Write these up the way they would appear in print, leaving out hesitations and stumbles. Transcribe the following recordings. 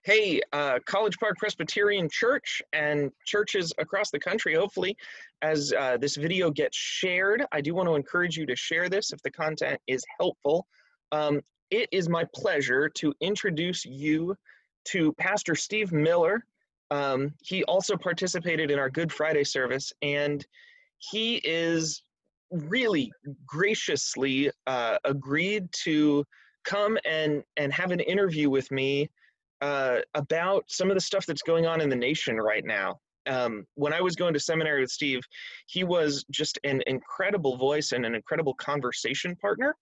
Hey, College Park Presbyterian Church and churches across the country, hopefully, as this video gets shared, I do want to encourage you to share this if the content is helpful. Um, it is my pleasure to introduce you to Pastor Steve Miller. He also participated in our Good Friday service, and he is really graciously agreed to come and have an interview with me about some of the stuff that's going on in the nation right now. When I was going to seminary with Steve, he was just an incredible voice and an incredible conversation partner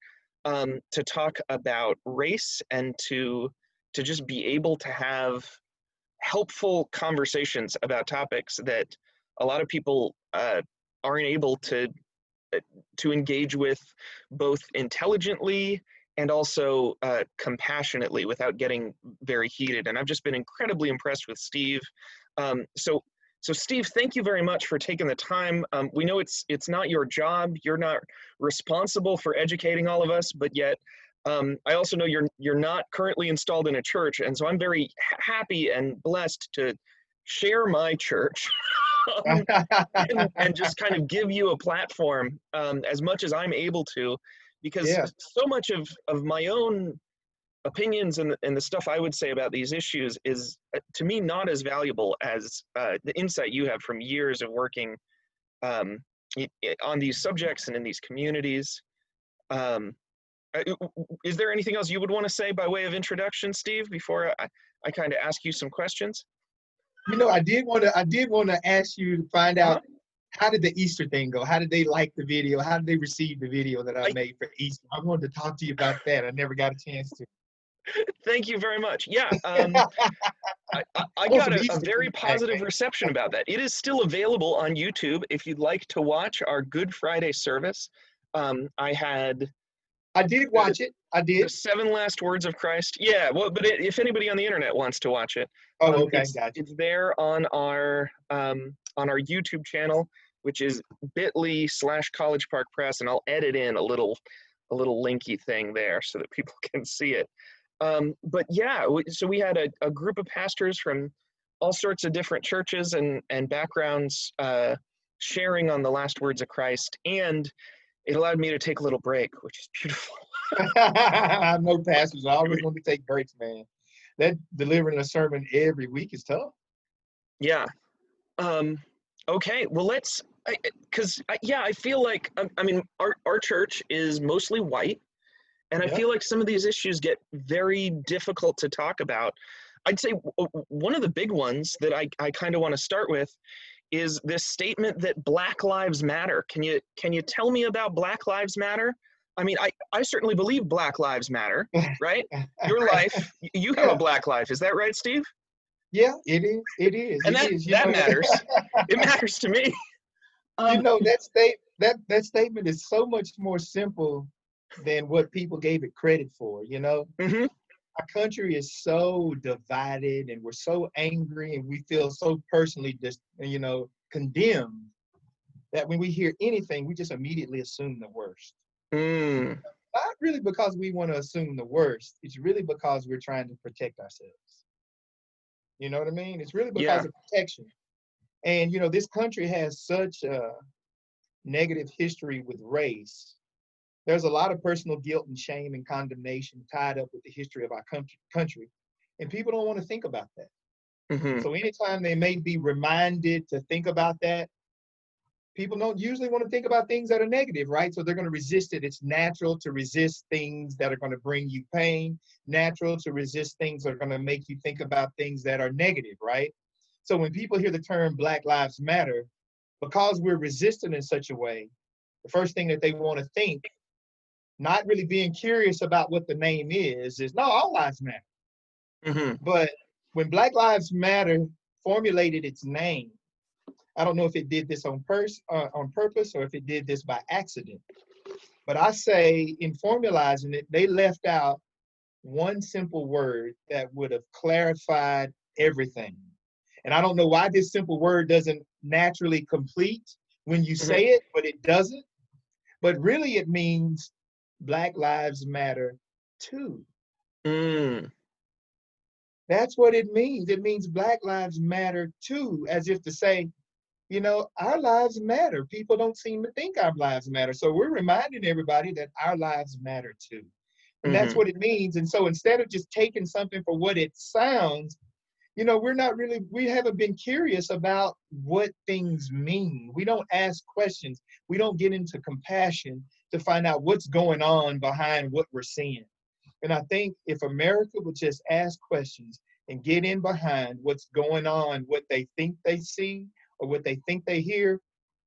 to talk about race and to just be able to have helpful conversations about topics that a lot of people aren't able to engage with both intelligently and also compassionately without getting very heated. And I've just been incredibly impressed with Steve. So Steve, thank you very much for taking the time. We know it's not your job. You're not responsible for educating all of us, but yet I also know you're not currently installed in a church, and so I'm very happy and blessed to share my church and just kind of give you a platform as much as I'm able to, because Yeah, so much of my own opinions and the stuff I would say about these issues is to me not as valuable as the insight you have from years of working um, on these subjects and in these communities. Um, is there anything else you would want to say by way of introduction, Steve, before I kind of ask you some questions? I did want to ask you to find Uh-huh. out, how did the Easter thing go? How did they like the video? How did they receive the video that I I made for Easter? I wanted to talk to you about that. I never got a chance to. thank you very much. Yeah, I I want got some a Easter very feedback, positive man. reception about that. It is still available on YouTube if you'd like to watch our Good Friday service. I had I did the, watch it. I the did. seven last words of Christ. Yeah, well, but if anybody on the internet wants to watch it, Oh, okay, it's gotcha. it's there on our YouTube channel, which is bit.ly/College Park Press, and I'll edit in a little linky thing there so that people can see it. But yeah, so we had a group of pastors from all sorts of different churches and backgrounds sharing on the last words of Christ, and it allowed me to take a little break, which is beautiful. I know pastors always want to take breaks, man. That delivering a sermon every week is tough. Yeah. Um, okay. Well, because yeah, I feel like I mean our church is mostly white, and I Yep. feel like some of these issues get very difficult to talk about. I'd say one of the big ones that I kind of want to start with is this statement that Black Lives Matter. Can you tell me about Black Lives Matter? I mean, I certainly believe Black Lives Matter, right? Your life, you have a Yeah. Black life. Is that right, Steve? Yeah, it is. It is. And It that is. that matters. It matters to me. Um, that statement is so much more simple than what people gave it credit for. mhm. Our country is so divided, and we're so angry, and we feel so personally just condemned, that when we hear anything, we just immediately assume the worst. Mm, Not really because we want to assume the worst. It's really because we're trying to protect ourselves. You know what I mean? It's really because yeah. of protection. And this country has such a negative history with race. There's a lot of personal guilt and shame and condemnation tied up with the history of our country, and people don't want to think about that. Hmm. So anytime they may be reminded to think about that, people don't usually want to think about things that are negative, right? So they're going to resist it. It's natural to resist things that are going to bring you pain, natural to resist things that are going to make you think about things that are negative, right? So when people hear the term Black Lives Matter, because we're resistant in such a way, the first thing that they want to think, not really being curious about what the name is no, all lives matter. Hmm. But when Black Lives Matter formulated its name, I don't know if it did this on purpose, or if it did this by accident. But I say, in formalizing it, they left out one simple word that would have clarified everything. And I don't know why this simple word doesn't naturally complete when you Hmm. say it, but it doesn't. But really, it means Black Lives Matter too. Mm. That's what it means. It means Black Lives Matter too, as if to say, you know, our lives matter. People don't seem to think our lives matter. So we're reminding everybody that our lives matter too. And that's Hmm. what it means. And so instead of just taking something for what it sounds, you know, we haven't been curious about what things mean. We don't ask questions. We don't get into compassion to find out what's going on behind what we're seeing. And I think if America would just ask questions and get in behind what's going on, what they think they see or what they think they hear,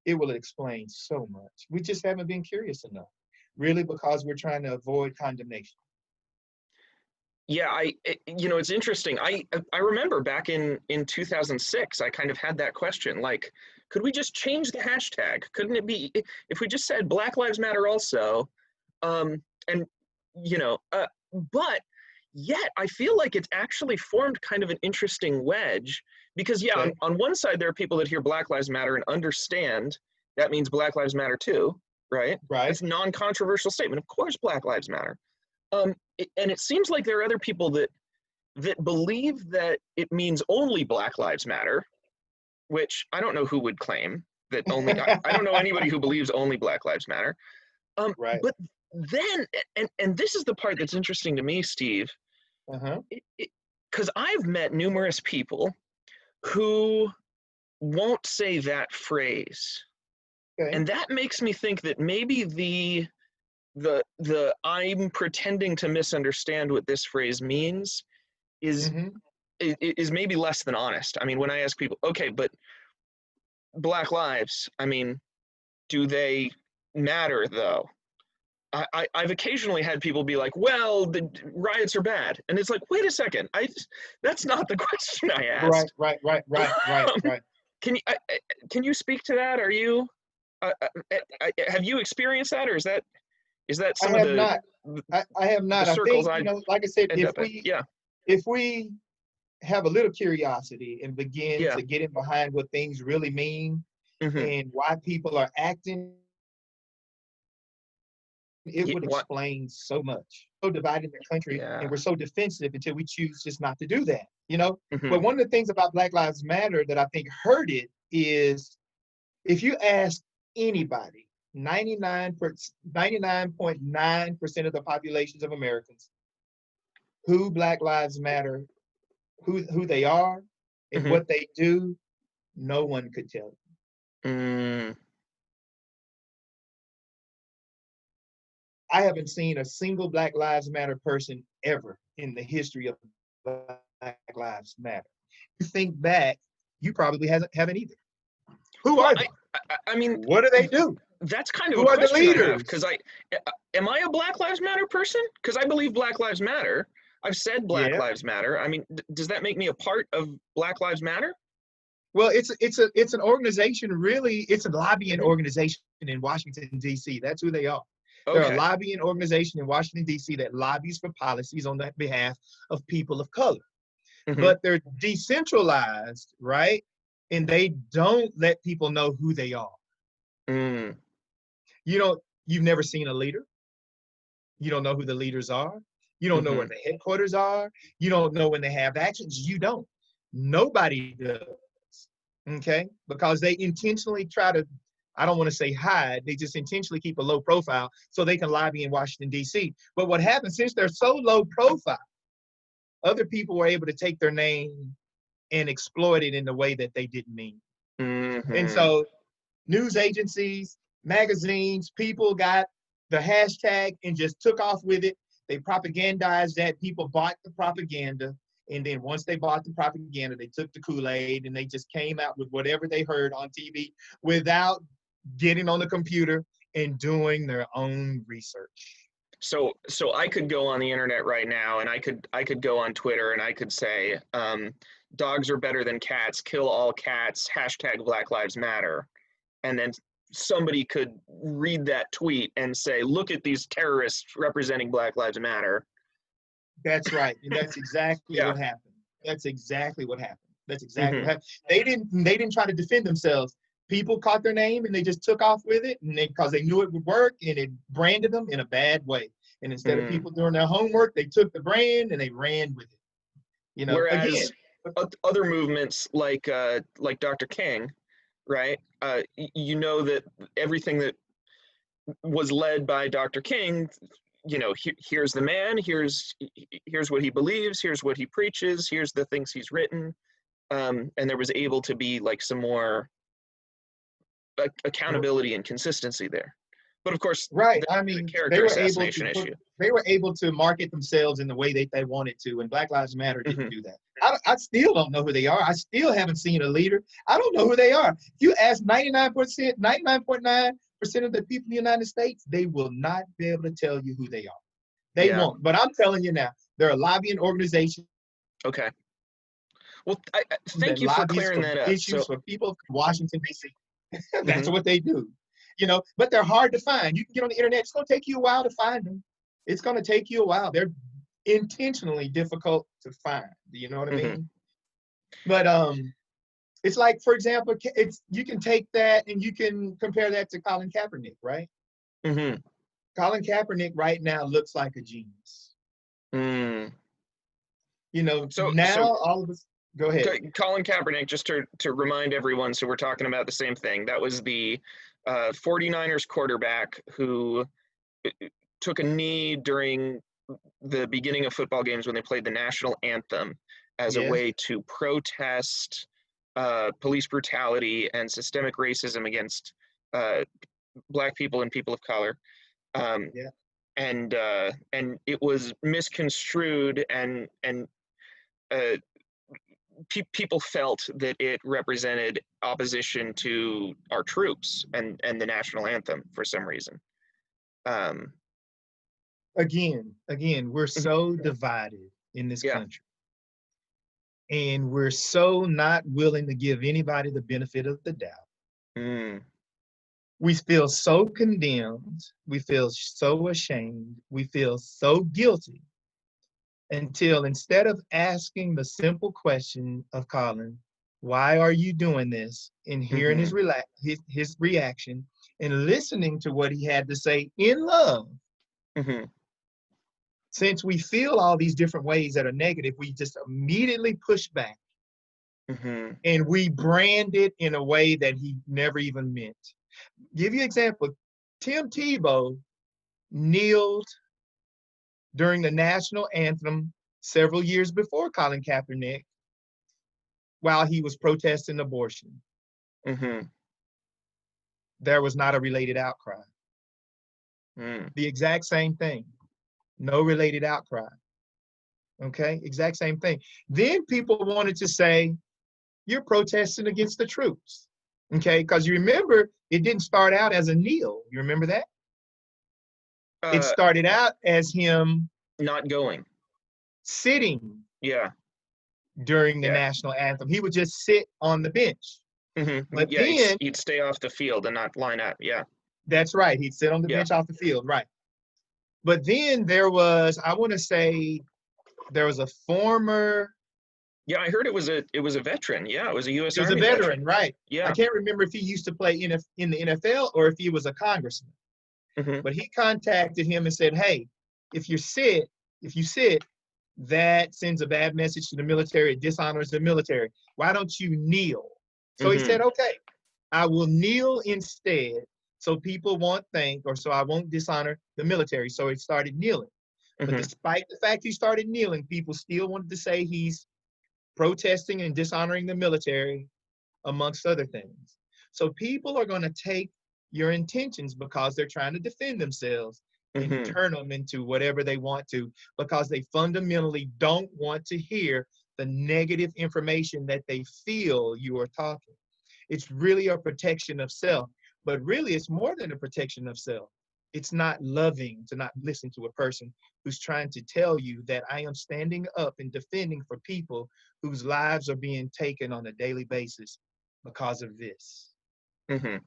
it will explain so much. We just haven't been curious enough, really, because we're trying to avoid condemnation. Yeah, you know, it's interesting. I remember back in 2006, I kind of had that question, like, could we just change the hashtag? Couldn't it be if we just said Black Lives Matter also? And you know, but yet I feel like it's actually formed kind of an interesting wedge because yeah, Okay, on one side there are people that hear Black Lives Matter and understand that means Black Lives Matter too, right? right? It's a non-controversial statement. Of course, Black Lives Matter. And it seems like there are other people that believe that it means only Black Lives Matter, which I don't know who would claim that only. I don't know anybody who believes only Black Lives Matter. Right. But then, and this is the part that's interesting to me, Steve, Uh-huh. because I've met numerous people who won't say that phrase, Okay. and that makes me think that maybe the I'm pretending to misunderstand what this phrase means is Mm-hmm. is maybe less than honest. I mean, when I ask people, okay, but Black lives, I mean, do they matter though? I've occasionally had people be like, well, the riots are bad. And it's like, wait a second, that's not the question I Right, asked. right, right, right, right, Um, right. can you speak to that? Are you, have you experienced that or is that I some of have not. I have the not. I circles think, I like I said, end up in? Yeah. if we have a little curiosity and begin Yeah. to get in behind what things really mean Hmm. and why people are acting, it Yeah. would What? explain so much. So divided in the country, and Yeah. we're so defensive until we choose just not to do that, you know? But Hmm. one of the things about Black Lives Matter that I think hurt it is if you ask anybody, 99.9% of the populations of Americans, who Black Lives Matter, who they are, and Hmm. what they do, no one could tell you. Mm, I haven't seen a single Black Lives Matter person ever in the history of Black Lives Matter. You think back, you probably haven't either. Who well, are they? I mean, What do they do? that's kind of a Who are the question I have because leaders? am I a Black Lives Matter person? Because I believe Black Lives Matter. I've said Black Yeah. Lives Matter. I mean, does that make me a part of Black Lives Matter? Well, it's an organization, really, it's a lobbying Hmm. organization in Washington, D.C. That's who they are. They're a Okay. lobbying organization in Washington, D.C. that lobbies for policies on the behalf of people of color. Hmm. But they're decentralized, right? And they don't let people know who they are. Mm, You've never seen a leader. You don't know who the leaders are. You don't know where hmm. the headquarters are. You don't know when they have actions. You don't. Nobody does. Okay? Because they intentionally try to, I don't want to say hide, they just intentionally keep a low profile so they can lobby in Washington, D.C. But what happens, since they're so low profile, other people were able to take their name and exploit it in the way that they didn't mean. And Hmm. so news agencies, magazines, people got the hashtag and just took off with it. They propagandized that. People bought the propaganda. And then once they bought the propaganda, they took the Kool-Aid and they just came out with whatever they heard on TV without getting on the computer and doing their own research. So I could go on the internet right now, and I could go on Twitter, and I could say, dogs are better than cats. Kill all cats. Hashtag Black Lives Matter. And then somebody could read that tweet and say, look at these terrorists representing Black Lives Matter. That's right. And that's exactly Yeah. what happened. That's exactly what happened. That's exactly what Hmm. happened. They didn't try to defend themselves. People caught their name and they just took off with it, and because they knew it would work, and it branded them in a bad way. And instead of Mm. people doing their homework, they took the brand and they ran with it. Again, Whereas other movements like Dr. King, right? You know that everything that was led by Dr. King, here's the man, here's what he believes, here's what he preaches, here's the things he's written, and there was able to be like some more accountability and consistency there. But of course, right. the I mean, character assassination issue. they were able to market themselves in the way that they wanted to, and Black Lives Matter didn't Hmm. do that. I still don't know who they are. I still haven't seen a leader. I don't know who they are. If you ask 99.9% of the people in the United States, they will not be able to tell you who they are. They Yeah. won't. But I'm telling you now, they're a lobbying organization Okay. Well, that thank you for lobbies clearing for that up. issues So, for people from Washington, D.C. That's mhm. what they do. But they're hard to find. You can get on the internet. It's going to take you a while to find them. It's going to take you a while. They're intentionally difficult to find. You know what I Mhm. mean? But it's like, for example, you can take that and you can compare that to Colin Kaepernick, right? Mhm. Colin Kaepernick right now looks like a genius. Mm. So Now all of us, go ahead. Colin Kaepernick, just to remind everyone, so we're talking about the same thing. That was the 49ers quarterback who took a knee during the beginning of football games when they played the national anthem as a Yes, way to protest police brutality and systemic racism against uh, Black people and people of color. Um, yeah. and it was misconstrued and uh, people felt that it represented opposition to our troops and the national anthem for some reason. Um, Again, we're mhm. so divided in this Yeah. country. And we're so not willing to give anybody the benefit of the doubt. Mm. We feel so condemned. We feel so ashamed. We feel so guilty until instead of asking the simple question of Colin, why are you doing this? And hearing Mhm. his reaction and listening to what he had to say in love. Mhm. Since we feel all these different ways that are negative, we just immediately push back Mhm. and we brand it in a way that he never even meant. Give you an example. Tim Tebow kneeled during the national anthem several years before Colin Kaepernick while he was protesting abortion. Mhm. There was not a related outcry. Mm. The exact same thing. No related outcry. Okay, exact same thing. Then people wanted to say, you're protesting against the troops. Okay, because you remember, it didn't start out as a kneel. You remember that? It Uh, started out as him not going. sitting Yeah. during the Yeah. national anthem. He would just sit on the bench. Mhm. But Yeah. then, He'd stay off the field and not line up. Yeah. that's right, he'd sit on the Yeah. bench off the field, right. But then there was, I want to say, there was a former, Yeah. I heard it was a veteran. Yeah. It was a U.S. he was a Army veteran. veteran, right. I Yeah. can't remember if he used to play in the NFL or if he was a congressman. Mhm. But he contacted him and said, hey, if you sit, if you sit, that sends a bad message to the military. It dishonors the military. Why don't you kneel? So he said, Mhm. okay, I will kneel instead so people won't think, or so I won't dishonor the military. So he started kneeling. But Mhm. despite the fact he started kneeling, people still wanted to say he's protesting and dishonoring the military, amongst other things. So people are going to take your intentions because they're trying to defend themselves and Mhm. turn them into whatever they want to because they fundamentally don't want to hear the negative information that they feel you are talking. It's really a protection of self, but really it's more than a protection of self. It's not loving to not listen to a person who's trying to tell you that I am standing up and defending for people whose lives are being taken on a daily basis because of this. Mhm.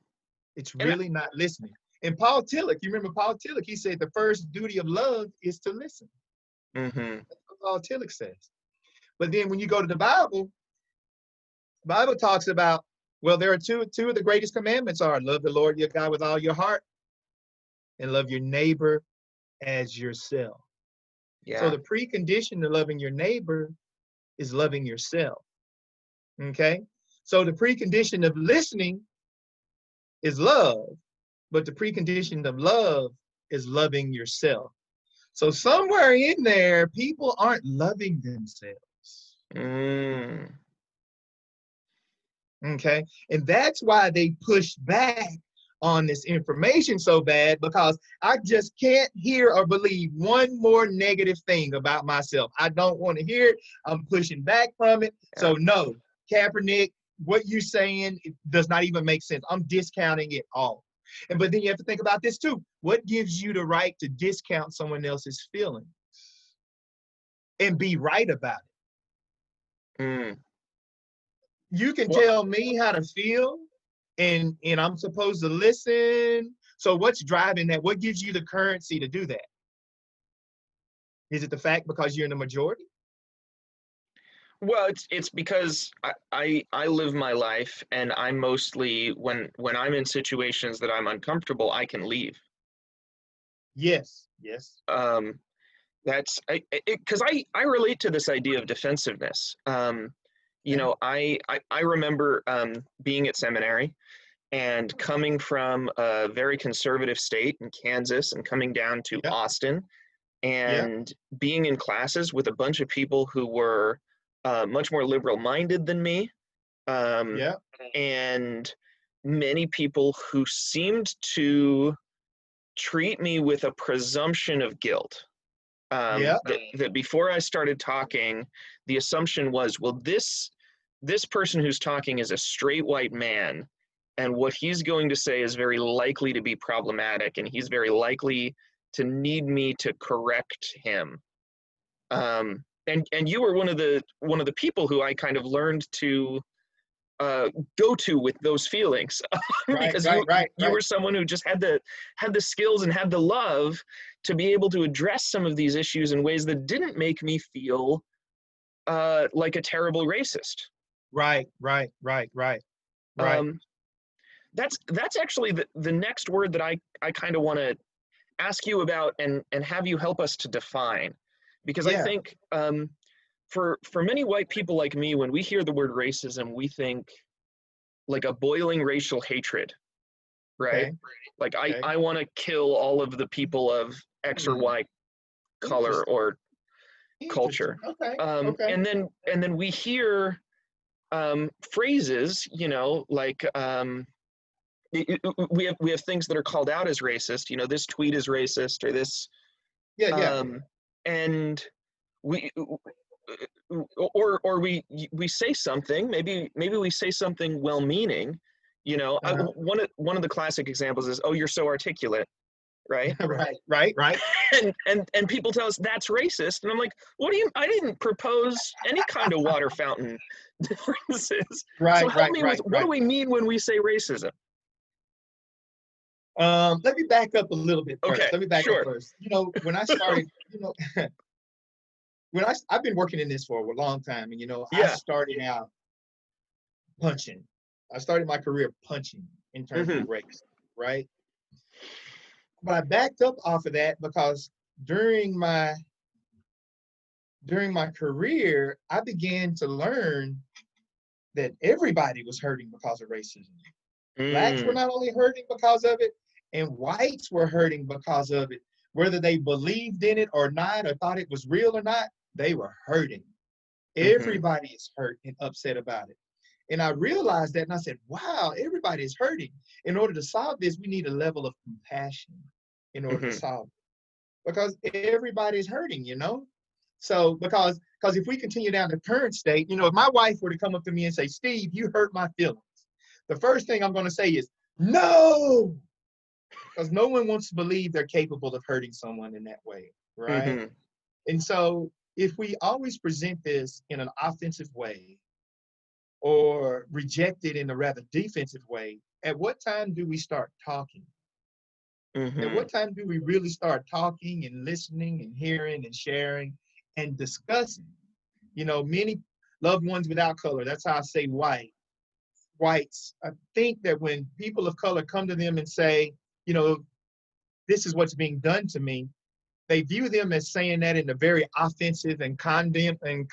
It's And really not listening. And Paul Tillich, you remember Paul Tillich, he said the first duty of love is to listen. Mhm. That's what Paul Tillich says. But then when you go to the Bible talks about, well, there are two of the greatest commandments are love the Lord your God with all your heart and love your neighbor as yourself. So Yeah. the precondition to loving your neighbor is loving yourself. Okay? So the precondition of listening is love, but the precondition of love is loving yourself. So somewhere in there, people aren't loving themselves. Mm. Okay? And that's why they push back on this information so bad, because I just can't hear or believe one more negative thing about myself. I don't want to hear it. I'm pushing back from it. So no, Kaepernick, what you're saying, it does not even make sense. I'm discounting it all. And but then you have to think about this too. What gives you the right to discount someone else's feelings and be right about it? Mm. You can Well, tell me how to feel, and I'm supposed to listen. So what's driving that? What gives you the currency to do that? Is it the fact because you're in the majority? well, it's because I live my life, and I'm mostly when I'm in situations that I'm uncomfortable, I can leave. Yes, yes. Um, that's because I relate to this idea of defensiveness. You Okay. know, I remember being at seminary and coming from a very conservative state in Kansas and coming down to Yeah, Austin yeah, and being in classes with a bunch of people who were much more liberal minded than me, um, yeah, and many people who seemed to treat me with a presumption of guilt. yeah. That before I started talking, the assumption was, well, this person who's talking is a straight white man, and what he's going to say is very likely to be problematic, and he's very likely to need me to correct him. And you were one of the people who I kind of learned to go to with those feelings Right, because right, right, you right. were someone who just had the skills and had the love to be able to address some of these issues in ways that didn't make me feel like a terrible racist. Right, right, right, right, right. Um, that's actually the next word that I kind of want to ask you about and have you help us to define, because I Yeah, think for many white people like me, when we hear the word racism, we think like a boiling racial hatred, right? okay, Like I okay. I want to kill all of the people of X or Hmm. Y color Interesting, or interesting. culture. Okay, okay. And then we hear phrases, like we have things that are called out as racist. This tweet is racist, or this, Yeah, yeah. um, and we or we say something. Maybe we say something well-meaning. Uh-huh. One of the classic examples is, "Oh, you're so articulate," right? Right, right, right, And people tell us that's racist, and I'm like, what do you? I didn't propose any kind of water fountain differences. So right, help right, me with, right, what do right. we mean when we say racism? Let me back up a little bit Okay, first. Let me back up sure. first. When I started, I've been working in this for a long time, and I Yeah. started out punching. I started my career punching in terms of Hmm. race, right? But I backed up off of that because during my during my career, I began to learn that everybody was hurting because of racism. Blacks were Mm. not only hurting because of it, and whites were hurting because of it. Whether they believed in it or not, or thought it was real or not, they were hurting. Hmm. Everybody is hurt and upset about it. And I realized that, and I said, wow, everybody is hurting. In order to solve this, we need a level of compassion in order to Hmm. solve it. Because everybody's hurting. So because if we continue down the current state, if my wife were to come up to me and say, Steve, you hurt my feelings, the first thing I'm going to say is, no, because no one wants to believe they're capable of hurting someone in that way, right? Hmm. And so if we always present this in an offensive way or reject it in a rather defensive way, at what time do we start talking? At Hmm. what time do we really start talking and listening and hearing and sharing and discussing? Many loved ones without color, that's how I say whites. I think that when people of color come to them and say, this is what's being done to me, they view them as saying that in a very offensive and condemn and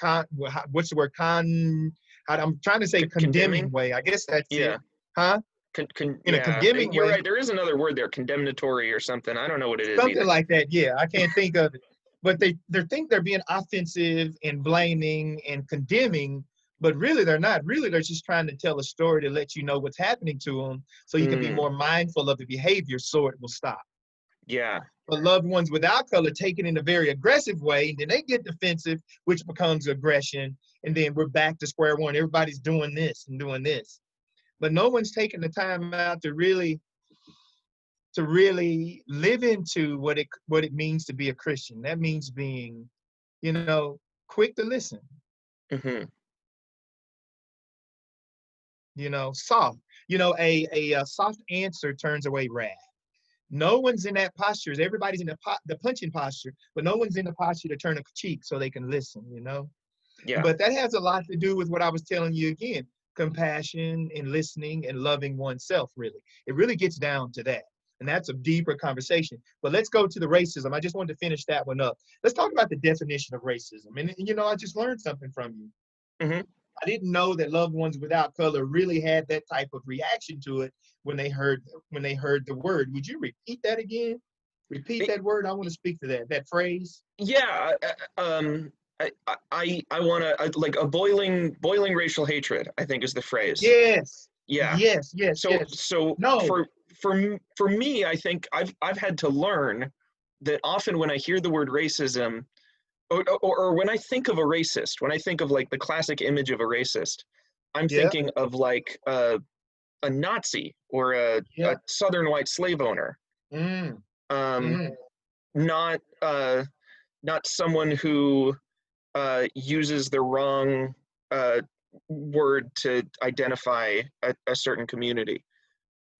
what's the word, I'm trying to say condemning Condemning? way. I guess that's it. Yeah. Huh? In a Yeah, condemning you're way. right. There is another word there, condemnatory or something. I don't know what it is Something either. like that. Yeah, I can't think of it. But they think they're being offensive and blaming and condemning, but really they're not. Really, they're just trying to tell a story to let you know what's happening to them, so you can be Mm, more mindful of the behavior, so it will stop. yeah. But loved ones without color take it in a very aggressive way, and then they get defensive, which becomes aggression, and then we're back to square one. Everybody's doing this and doing this, but no one's taking the time out to really live into what it means to be a Christian. That means being, you know, quick to listen, Hmm. soft. A soft answer turns away wrath. No one's in that posture. Everybody's in the punching posture, but no one's in the posture to turn a cheek so they can listen. Yeah. But that has a lot to do with what I was telling you again, compassion and listening and loving oneself, really. It really gets down to that. And that's a deeper conversation. But let's go to the racism. I just wanted to finish that one up. Let's talk about the definition of racism. And I just learned something from you. Hmm. I didn't know that loved ones without color really had that type of reaction to it when they heard the word. Would you repeat that again? Repeat that word. I want to speak to that phrase. Yeah. I want to like a boiling racial hatred, I think is the phrase. Yes. Yeah. Yes. Yes. So Yes. so No. for me, I think I've had to learn that often when I hear the word racism, or when I think of a racist, when I think of like the classic image of a racist, I'm Yeah. thinking of like a Nazi or Yeah. a Southern white slave owner, Mm, um, mm. not not someone who uses the wrong uh, word to identify a certain community.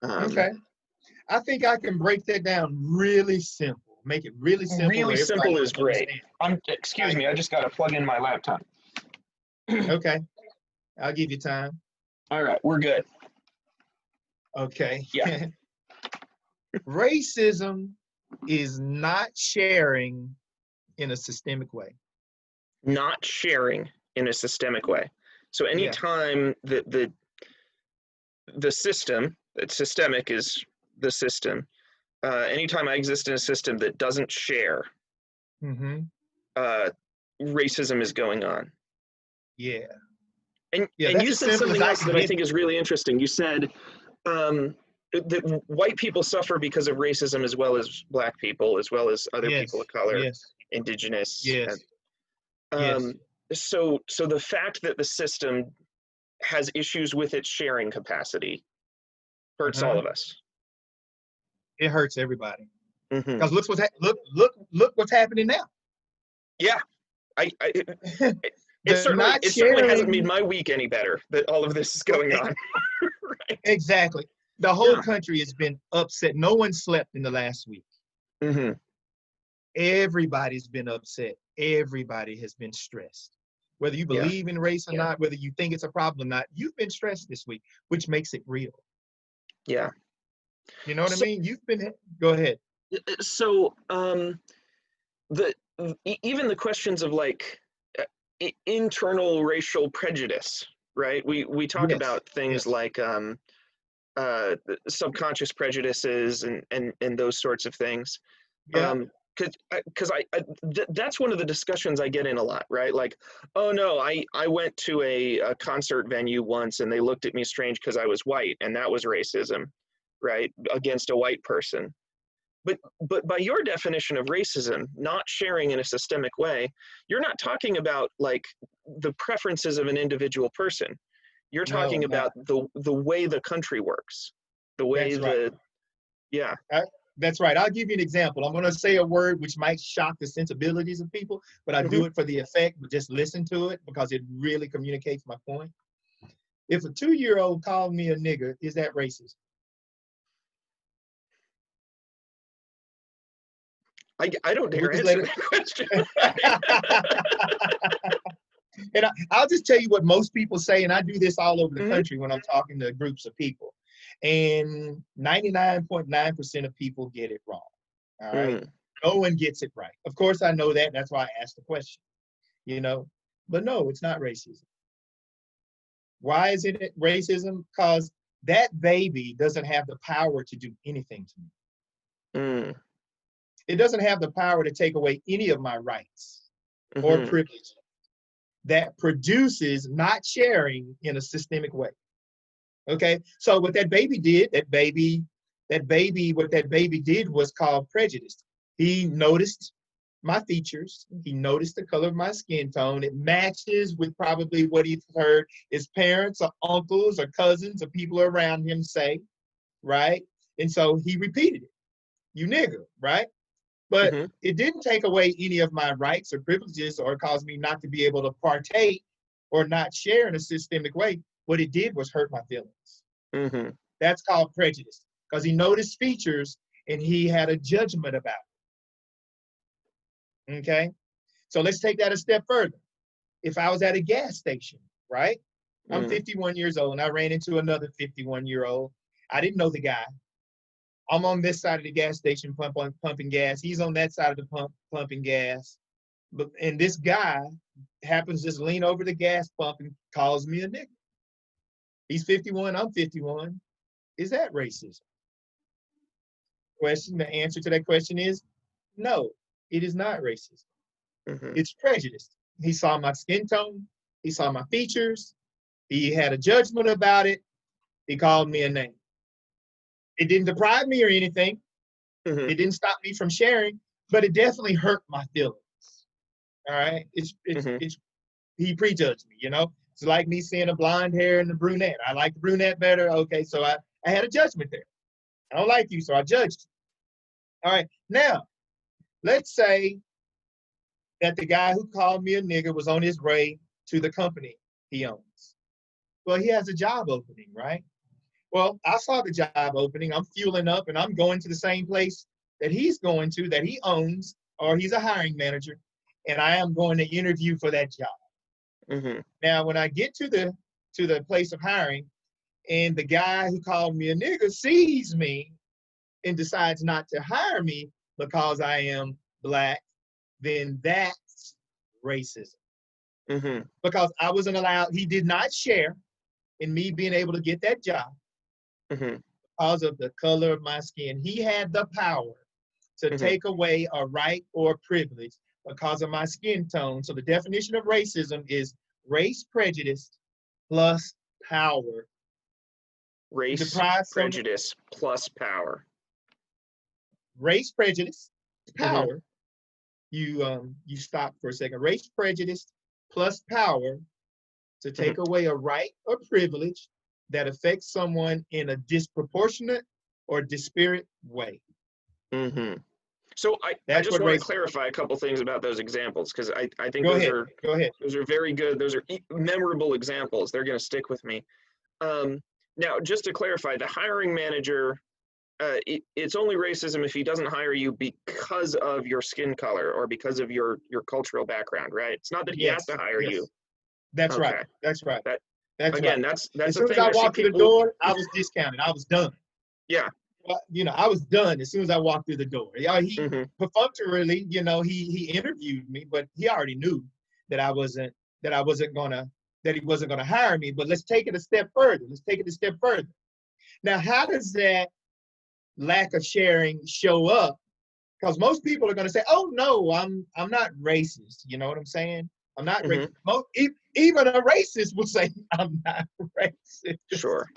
Um, Okay. I think I can break that down really simple. Make it really simple really where everybody simple is can great. understand. Excuse Like, me, I just got to plug in my laptop. okay, I'll give you time. All right, we're good. Okay. Yeah. Racism is not sharing in a systemic way. Not sharing in a systemic way. So Yeah. anytime the system, that systemic is the system, anytime I exist in a system that doesn't share, Mm-hmm. uh, racism is going on. Yeah. And Yeah. and That's you as said simple as something I else can that I get think it. is really interesting. You said that white people suffer because of racism as well as black people, as well as other people Yes. of color, Yes. indigenous. Yes. Yes. Um, so the fact that the system has issues with its sharing capacity hurts all Uh-huh. of us. It hurts everybody. Hmm. Because look what's happening now. Yeah, I it They're certainly not it certainly hasn't made sharing. my week any better that all of this is Well, going on. Right? exactly. The whole Yeah. country has been upset. No one slept in the last week. Hmm. Everybody's been upset. Everybody has been stressed. Whether you Yeah. believe in race or not, whether you think it's a problem or not, you've been stressed this week, which makes it real. Yeah. You know what I So mean? Go ahead. so the even the questions of like internal racial prejudice, right? We talk Yes. about things Yes. like subconscious prejudices and those sorts of things. Yeah. Because that's one of the discussions I get in a lot, right? Like, oh no, I went to a concert venue once and they looked at me strange because I was white, and that was racism, right, against a white person. But by your definition of racism, not sharing in a systemic way, you're not talking about like the preferences of an individual person. You're No, talking I'm not. about the way the country works, the way That's right. the yeah. I, that's right. I'll give you an example. I'm going to say a word which might shock the sensibilities of people, but I Hmm. do it for the effect, but just listen to it because it really communicates my point. If a 2-year-old called me a nigger, is that racist? I don't And we dare just let answer it. that question. And I'll just tell you what most people say, and I do this all over the Hmm. country when I'm talking to groups of people. And 99.9% of people get it wrong. All right. Mm. No one gets it right. Of course, I know that. That's why I asked the question, you know. But no, it's not racism. Why is it racism? Because that baby doesn't have the power to do anything to me. Mm. It doesn't have the power to take away any of my rights or Mm-hmm. privilege. That produces not sharing in a systemic way. Okay, so what that baby did, what that baby did was called prejudice. He noticed my features. He noticed the color of my skin tone. It matches with probably what he's heard his parents or uncles or cousins or people around him say, right? And so he repeated it, you nigger, right? But Mm-hmm. it didn't take away any of my rights or privileges or cause me not to be able to partake or not share in a systemic way. What it did was hurt my feelings. Mm-hmm. That's called prejudice because he noticed features and he had a judgment about it. Okay. So let's take that a step further. If I was at a gas station, right? I'm 51 years old and I ran into another 51-year-old. I didn't know the guy. I'm on this side of the gas station pumping gas. He's on that side of the pump pumping gas. And this guy happens to just lean over the gas pump and calls me a nigger. He's 51, I'm 51. Is that racism? The answer to that question is no, it is not racism. Mm-hmm. It's prejudice. He saw my skin tone, he saw my features, he had a judgment about it, he called me a name. It didn't deprive me or anything. Mm-hmm. It didn't stop me from sharing, but it definitely hurt my feelings. All right. He prejudged me, you know. It's like me seeing a blonde hair and a brunette. I like the brunette better. Okay, so I had a judgment there. I don't like you, so I judged you. All right. Now, let's say that the guy who called me a nigger was on his way to the company he owns. Well, he has a job opening, right? Well, I saw the job opening. I'm fueling up and I'm going to the same place that he's going to, that he owns, or he's a hiring manager, and I am going to interview for that job. Mm-hmm. Now, when I get to the place of hiring, and the guy who called me a nigger sees me and decides not to hire me because I am Black, then that's racism. Mm-hmm. Because I wasn't allowed, he did not share in me being able to get that job. Mm-hmm. Because of the color of my skin. He had the power to Mm-hmm. take away a right or privilege because of my skin tone. So the definition of racism is race prejudice plus power. Race prejudice plus power. Race prejudice, power. Mm-hmm. You stop for a second. Race prejudice plus power to take away a right or privilege that affects someone in a disproportionate or disparate way. Mm-hmm. So I just want to clarify a couple things about those examples, because I think those are very good. Those are memorable examples. They're going to stick with me. Now, just to clarify, the hiring manager, it's only racism if he doesn't hire you because of your skin color or because of your cultural background, right? It's not that he has to hire you. That's right. That's right. That's again, right. That's as soon as I walked through the door, I was discounted. I was done. Yeah. You know, I was done as soon as I walked through the door. Yeah, he perfunctorily, you know, he interviewed me, but he already knew that he wasn't gonna hire me. But let's take it a step further. Now, how does that lack of sharing show up? Because most people are gonna say, "Oh no, I'm not racist." You know what I'm saying? I'm not racist. Even a racist will say, "I'm not racist." Sure.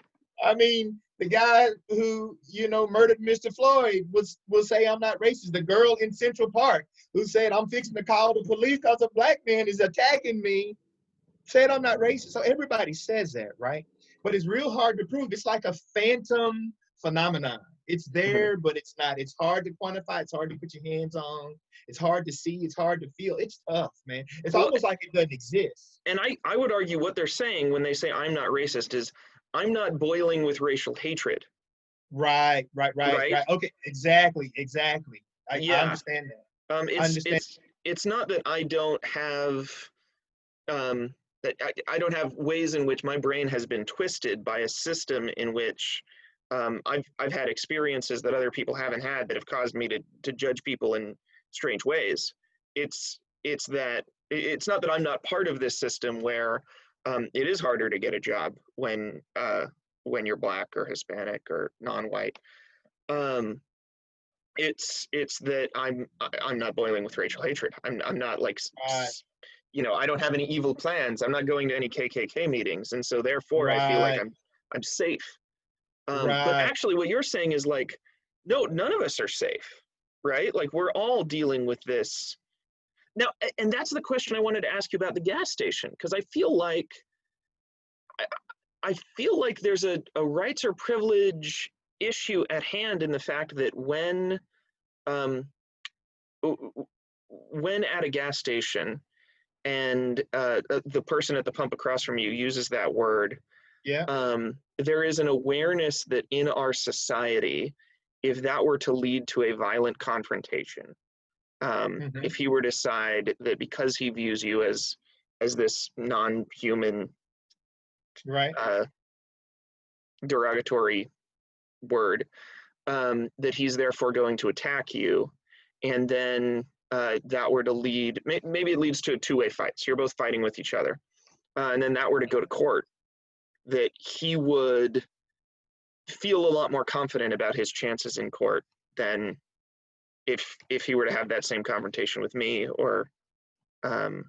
I mean, the guy who, you know, murdered Mr. Floyd will say, "I'm not racist." The girl in Central Park who said, "I'm fixing to call the police because a Black man is attacking me," said, "I'm not racist." So everybody says that, right? But it's real hard to prove. It's like a phantom phenomenon. It's there, but it's not. It's hard to quantify. It's hard to put your hands on. It's hard to see. It's hard to feel. It's tough, man. It's almost like it doesn't exist. And I would argue what they're saying when they say I'm not racist is I'm not boiling with racial hatred. Right. Okay, exactly. I understand that. It's not that I don't have that I don't have ways in which my brain has been twisted by a system in which I've had experiences that other people haven't had that have caused me to judge people in strange ways. It's that it's not that I'm not part of this system where it is harder to get a job when you're Black or Hispanic or non-white. It's that I'm not boiling with racial hatred. I'm not like, Right. I don't have any evil plans. I'm not going to any KKK meetings, and so therefore I feel like Right. I'm safe. But Right. actually, what you're saying is like, no, none of us are safe, right? Like we're all dealing with this now, and that's the question I wanted to ask you about the gas station, because I, I feel like there's a rights or privilege issue at hand in the fact that um, when at a gas station and the person at the pump across from you uses that word, Yeah. there is an awareness that in our society, if that were to lead to a violent confrontation, Hmm. if he were to decide that because he views you as this non-human Right. uh, derogatory word, that he's therefore going to attack you, and then that were to lead, maybe it leads to a two-way fight. So you're both fighting with each other, and then that were to go to court, that he would feel a lot more confident about his chances in court than if he were to have that same confrontation with me, or um,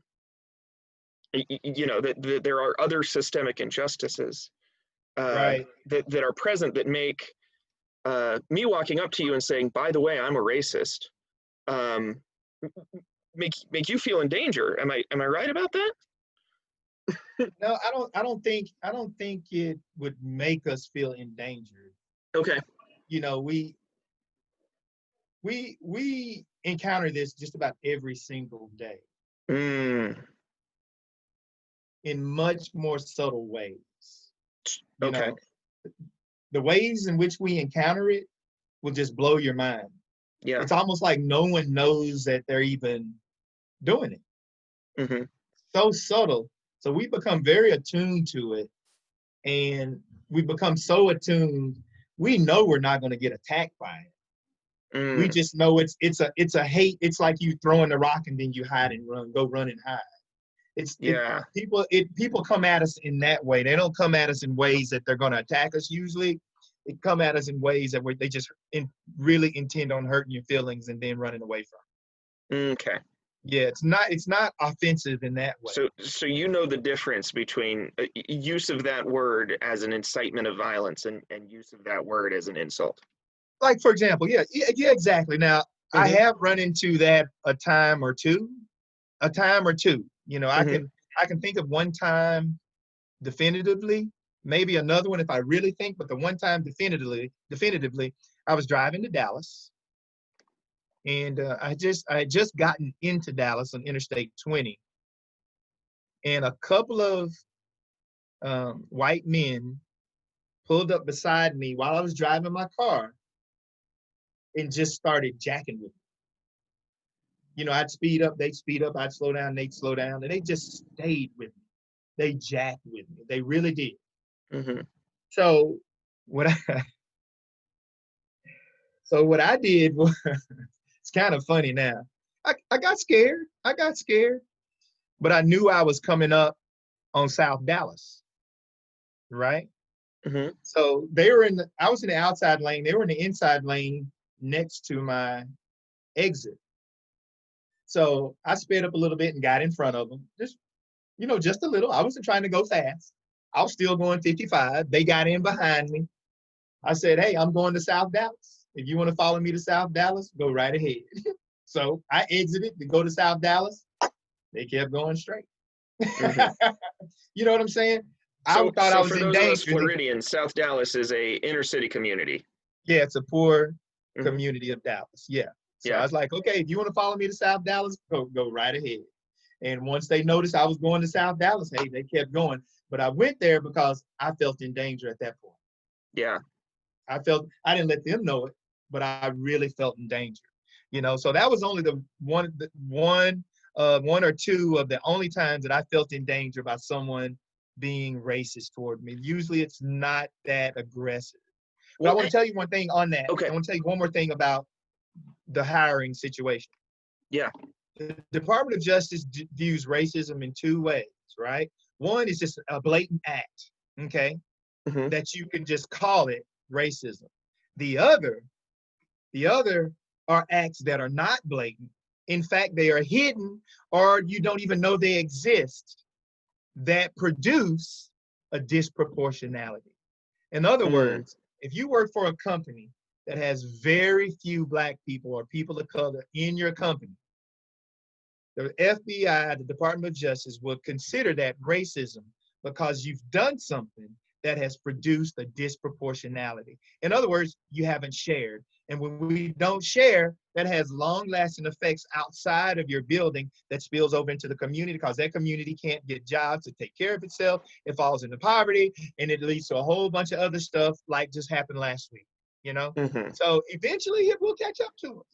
that there are other systemic injustices Right. that are present that make me walking up to you and saying, by the way, I'm a racist, um, make you feel in danger. Am I right about that? No, I don't think it would make us feel endangered. Okay. You know, we encounter this just about every single day Mm, in much more subtle ways. You okay. know, the ways in which we encounter it will just blow your mind. Yeah. It's almost like no one knows that they're even doing it. Hmm. So subtle. So we become very attuned to it, and we become so attuned, we know we're not going to get attacked by it. We Mm, just know it's a hate. It's like you throwing the rock and then you hide and run, go run and hide. It's it yeah. people come at us in that way. They don't come at us in ways that they're going to attack us. Usually, they come at us in ways that where they just really intend on hurting your feelings and then running away from. Okay. Yeah, it's not offensive in that way. So you know the difference between use of that word as an incitement of violence and use of that word as an insult. Like for example, yeah, exactly. Now I Hmm. have run into that a time or two. You know, I Hmm. can I can think of one time definitively, maybe another one if I really think, but the one time definitively, I was driving to Dallas, and I had just gotten into Dallas on Interstate 20, and a couple of white men pulled up beside me while I was driving my car and just started jacking with me. You know, I'd speed up, they'd speed up, I'd slow down, they'd slow down, and they just stayed with me. They jacked with me. They really did. Hmm. So what I what I did was it's kind of funny now. I got scared. I got scared, but I knew I was coming up on South Dallas, right? Hmm. So I was in the outside lane. They were in the inside lane next to my exit. So I sped up a little bit and got in front of them. Just a little. I wasn't trying to go fast. I was still going 55. They got in behind me. I said, "Hey, I'm going to South Dallas. If you want to follow me to South Dallas, go right ahead." So I exited to go to South Dallas. They kept going straight. Hmm. You know what I'm saying? I So, thought I so was for in those of us danger. Floridians, South Dallas is a inner city community. Yeah, it's a poor Hmm. community of Dallas. Yeah. So I Yeah. was like, okay, if you want to follow me to South Dallas, go right ahead. And once they noticed I was going to South Dallas, hey, they kept going. But I went there because I felt in danger at that point. Yeah. I didn't let them know it, but I really felt in danger. So that was only one or two of the only times that I felt in danger by someone being racist toward me. Usually it's not that aggressive. But I Well, want to tell you one thing on that. okay. I want to tell you one more thing about the hiring situation. Yeah. The Department of Justice views racism in two ways, right? One is just a blatant act, okay, Hmm. that you can just call it racism. The other, the other are acts that are not blatant. In fact, they are hidden or you don't even know they exist that produce a disproportionality. In other Mm. words, if you work for a company that has very few Black people or people of color in your company, the FBI, the Department of Justice, will consider that racism because you've done something that has produced a disproportionality. In other words, you haven't shared. And when we don't share, that has long-lasting effects outside of your building that spills over into the community because that community can't get jobs to take care of itself. It falls into poverty, and it leads to a whole bunch of other stuff like just happened last week, you know? Hmm. So eventually it will catch up to us.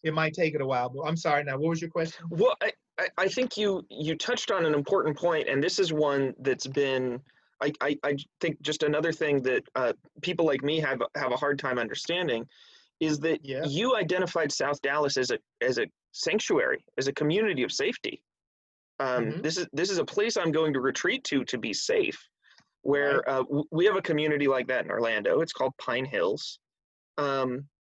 It might take it a while, but I'm sorry. Now, what was your question? Well, I think you touched on an important point, and this is one that's been, I think just another thing that people like me have a hard time understanding is that Yeah. you identified South Dallas as a sanctuary, as a community of safety. Mm-hmm. This is a place I'm going to retreat to be safe. Right. Where we have a community like that in Orlando. It's called Pine Hills.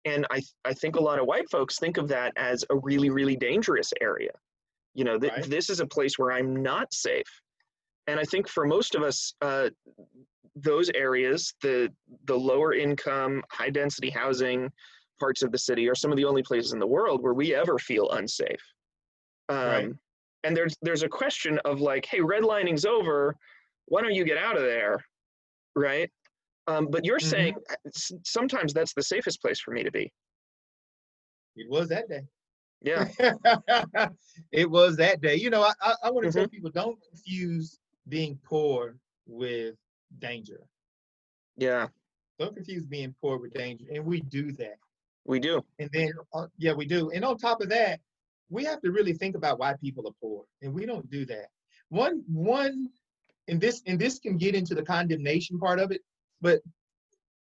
And I think a lot of white folks think of that as a really, really dangerous area. You know, Right. this is a place where I'm not safe. And I think for most of us, those areas, the lower income, high density housing parts of the city are some of the only places in the world where we ever feel unsafe. Right. And there's a question of like, hey, redlining's over. Why don't you get out of there? Right. But you're saying Mm-hmm. sometimes that's the safest place for me to be. It was that day. Yeah. It was that day. You know, I want to Hmm. tell people don't confuse being poor with danger. Yeah, Don't confuse being poor with danger. And we do that. we do. And then, yeah, we do. And on top of that, we have to really think about why people are poor. And we don't do that. One, and this can get into the condemnation part of it, but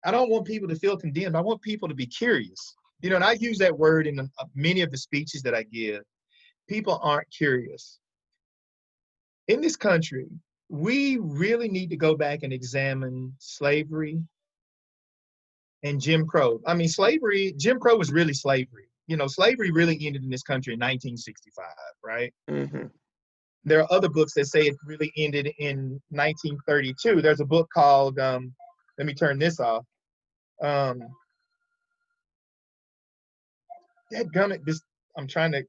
I don't want people to feel condemned. I want people to be curious. You know, and I use that word in many of the speeches that I give. People aren't curious. In this country, we really need to go back and examine slavery and Jim Crow. I mean, Jim Crow was really slavery. You know, slavery really ended in this country in 1965, right? Hmm. There are other books that say it really ended in 1932. There's a book called, let me turn this off. Dadgummit, I'm trying to,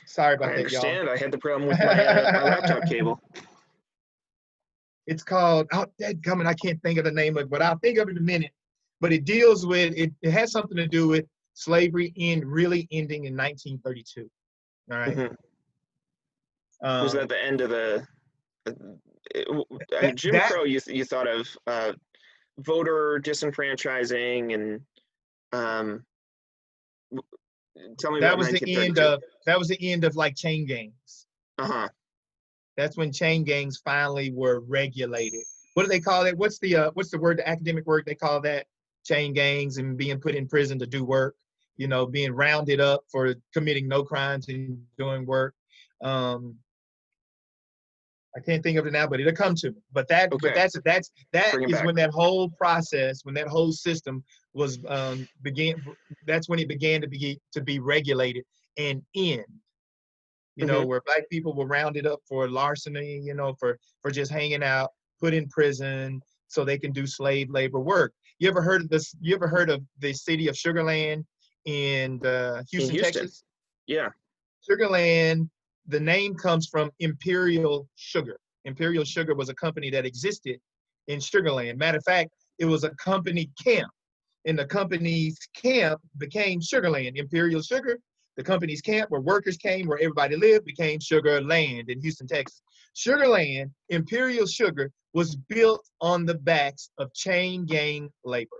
sorry I about that, y'all. understand. I had the problem with my laptop cable. It's called, oh, dadgummit, I can't think of the name of it, but I'll think of it in a minute. But it deals with, it has something to do with slavery really ending in 1932. All right. Hmm. Was that Um, the end of the? I mean, that Jim that Crow. You thought of voter disenfranchising and um, tell me that about was the end 1932. of like chain gangs. Uh-huh. That's when chain gangs finally were regulated. What do they call it? What's the word, the academic word they call that? Chain gangs and being put in prison to do work, you know, being rounded up for committing no crimes and doing work. I can't think of it now, but it'll come to me. But that Okay. that Bring it is back. when that whole process, when that whole system was began. That's when it began to be regulated and end. You know, Hmm. where Black people were rounded up for larceny, you know, for just hanging out, put in prison so they can do slave labor work. You ever heard of this? You ever heard of the city of Sugar Land in In Houston, Houston. Texas? Yeah. Sugar Land, the name comes from Imperial Sugar. Imperial Sugar was a company that existed in Sugar Land. Matter of fact, it was a company camp, and the company's camp became Sugar Land. Imperial Sugar, the company's camp where workers came, where everybody lived, became Sugar Land in Houston, Texas. Sugar Land, Imperial Sugar, was built on the backs of chain gang labor.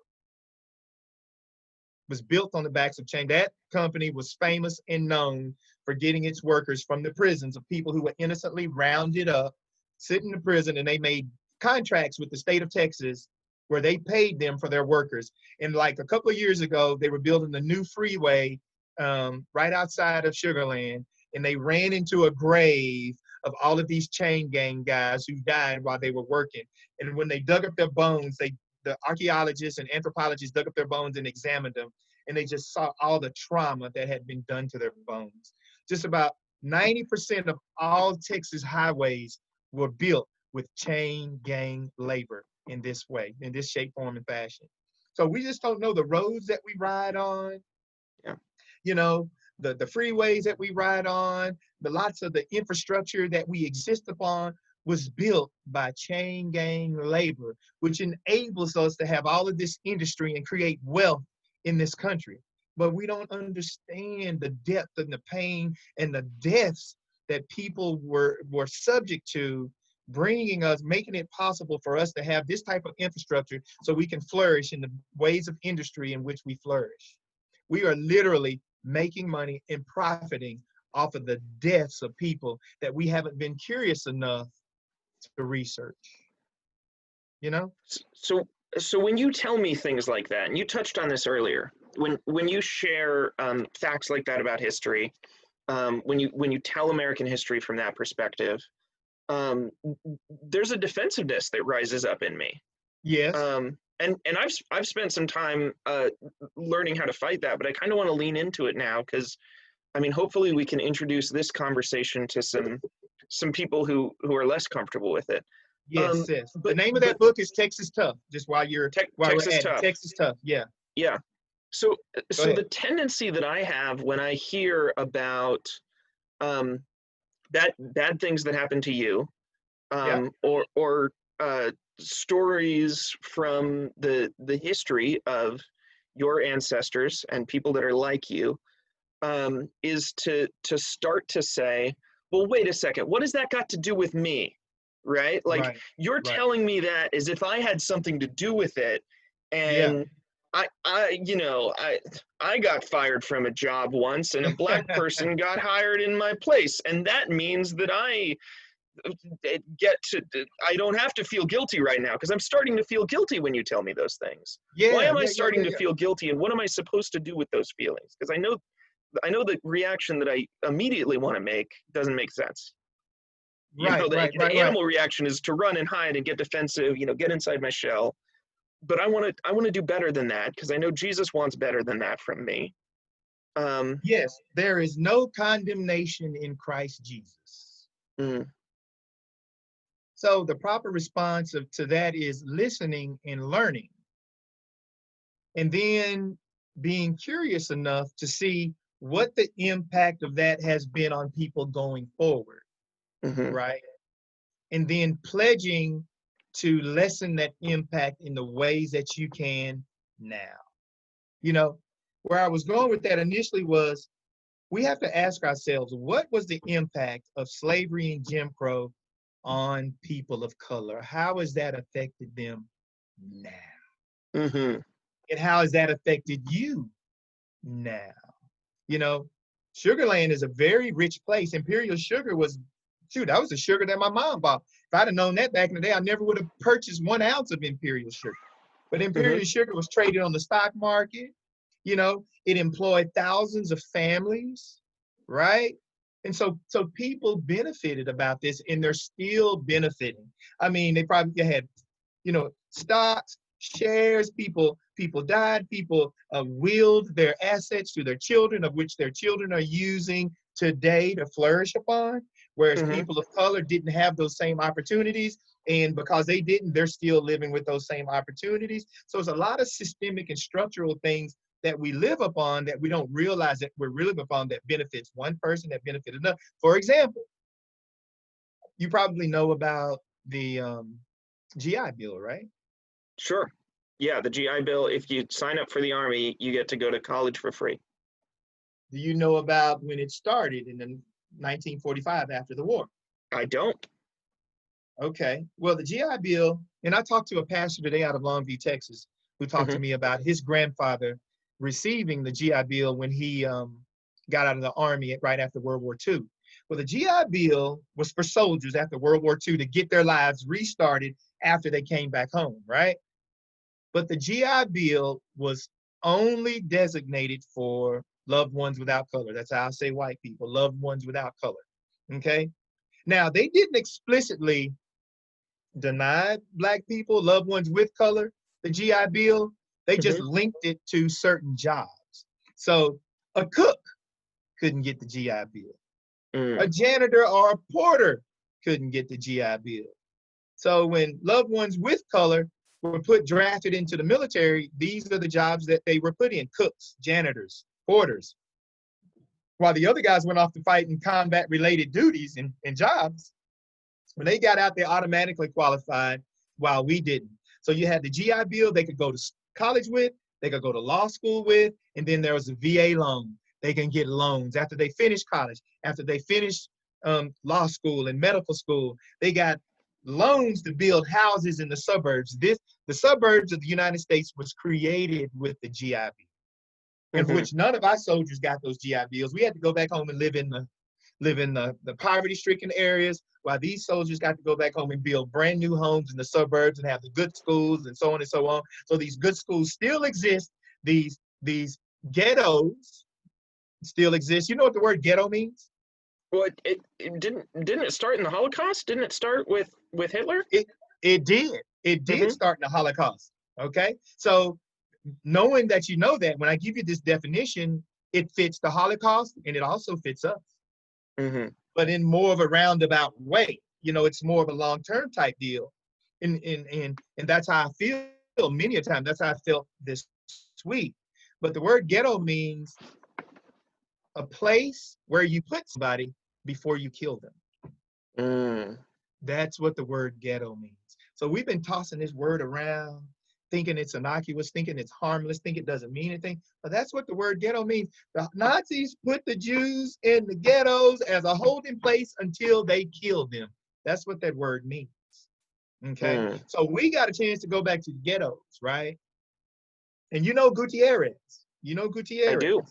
Was built on the backs of chain. That company was famous and known for getting its workers from the prisons of people who were innocently rounded up, sit in the prison, and they made contracts with the state of Texas where they paid them for their workers. And like a couple of years ago, they were building the new freeway right outside of Sugar Land, and they ran into a grave of all of these chain gang guys who died while they were working. And when they dug up their bones, the archaeologists and anthropologists dug up their bones and examined them, and they just saw all the trauma that had been done to their bones. Just about 90% of all Texas highways were built with chain gang labor in this way, in this shape, form, and fashion. So we just don't know the roads that we ride on, Yeah. you know, the freeways that we ride on, the lots of the infrastructure that we exist upon was built by chain gang labor, which enables us to have all of this industry and create wealth in this country. But we don't understand the depth and the pain and the deaths that people were subject to, bringing us, making it possible for us to have this type of infrastructure so we can flourish in the ways of industry in which we flourish. We are literally making money and profiting off of the deaths of people that we haven't been curious enough to research, you know? So, so when you tell me things like that, and you touched on this earlier, when you share facts like that about history, when you tell American history from that perspective, um, there's a defensiveness that rises up in me. Yes. And I've spent some time learning how to fight that, but I kind of want to lean into it now because, I mean, hopefully we can introduce this conversation to some people who are less comfortable with it. Yes, yes. The But name of that book is Texas Tough. Just while we're Texas at it, Tough. Texas Tough. Yeah. Yeah. So Go so ahead. the tendency that I have when I hear about um, bad things that happen to you, Yeah. or stories from the history of your ancestors and people that are like you, is to start to say, well, wait a second, what has that got to do with me? Right? Like, Right. you're Right. telling me that as if I had something to do with it. Yeah. And I got fired from a job once, and a black person got hired in my place, and that means that I don't have to feel guilty right now, because I'm starting to feel guilty when you tell me those things. Why Yeah. am I Yeah. Yeah. starting Yeah. to Yeah. feel guilty, and what am I supposed to do with those feelings? Because I know the reaction that I immediately want to make doesn't make sense. Right. Right. The Right. Right. animal reaction is to run and hide and get defensive, get inside my shell. But I want to do better than that, because I know Jesus wants better than that from me. Um, Yes. There is no condemnation in Christ Jesus. mm, So the proper response to that is listening and learning, and then being curious enough to see what the impact of that has been on people going forward, mhm, right? And then pledging to lessen that impact in the ways that you can now. You know, where I was going with that initially was we have to ask ourselves, what was the impact of slavery and Jim Crow on people of color? How has that affected them now? mhm, And how has that affected you now? You know, Sugar Land is a very rich place. Imperial Sugar was, shoot, that was the sugar that my mom bought. If I'd have known that back in the day, I never would have purchased 1 ounce of Imperial Sugar. But mhm, Imperial Sugar was traded on the stock market. You know, it employed thousands of families, right? And so people benefited about this, and they're still benefiting. I mean, they probably had, stocks, shares, people died, people willed their assets to their children, of which their children are using today to flourish upon, whereas mhm. people of color didn't have those same opportunities. And because they didn't, they're still living with those same opportunities. So it's a lot of systemic and structural things that we live upon that we don't realize that we're living upon that benefits one person, that benefits another. For example, you probably know about the GI Bill, right? Sure. Yeah, the GI Bill. If you sign up for the Army, you get to go to college for free. Do you know about when it started in 1945 after the war? I don't. Okay. Well, the GI Bill, and I talked to a pastor today out of Longview, Texas, who talked to Mhm, me about his grandfather receiving the GI Bill when he got out of the Army right after World War II. Well, the GI Bill was for soldiers after World War II to get their lives restarted after they came back home, right? But the GI Bill was only designated for loved ones without color. That's how I say white people, loved ones without color. Okay. Now, they didn't explicitly deny Black people, loved ones with color, the GI Bill. They just Hmm. linked it to certain jobs. So a cook couldn't get the GI Bill. A Mm. janitor or a porter couldn't get the GI Bill. So when loved ones with color were drafted into the military, these are the jobs that they were put in: cooks, janitors, porters. While the other guys went off to fight in combat related duties and jobs, when they got out, they automatically qualified while we didn't. So you had the GI Bill they could go to college with, they could go to law school with, and then there was a VA loan. They can get loans after they finish college, after they finish law school and medical school. They got loans to build houses in the suburbs. The suburbs of the United States was created with the GI Bill, and Hmm. which none of our soldiers got those GI Bills. We had to go back home and live in the poverty-stricken areas, while these soldiers got to go back home and build brand new homes in the suburbs and have the good schools and so on and so on. So these good schools still exist. These ghettos still exist. You know what the word ghetto means? Well, it didn't it start in the Holocaust? Didn't it start with Hitler? It it did. It did Hmm. start in the Holocaust. Okay. So knowing that you know that, when I give you this definition, it fits the Holocaust and it also fits us, Hmm. but in more of a roundabout way. It's more of a long-term type deal. And that's how I feel many a time. That's how I felt this week. But the word ghetto means a place where you put somebody before you kill them. Mm. That's what the word ghetto means. So we've been tossing this word around, thinking it's innocuous, thinking it's harmless, thinking it doesn't mean anything. But that's what the word ghetto means. The Nazis put the Jews in the ghettos as a holding place until they killed them. That's what that word means. Okay. Mm. So we got a chance to go back to the ghettos, right? And you know Gutierrez. You know I Gutierrez. do.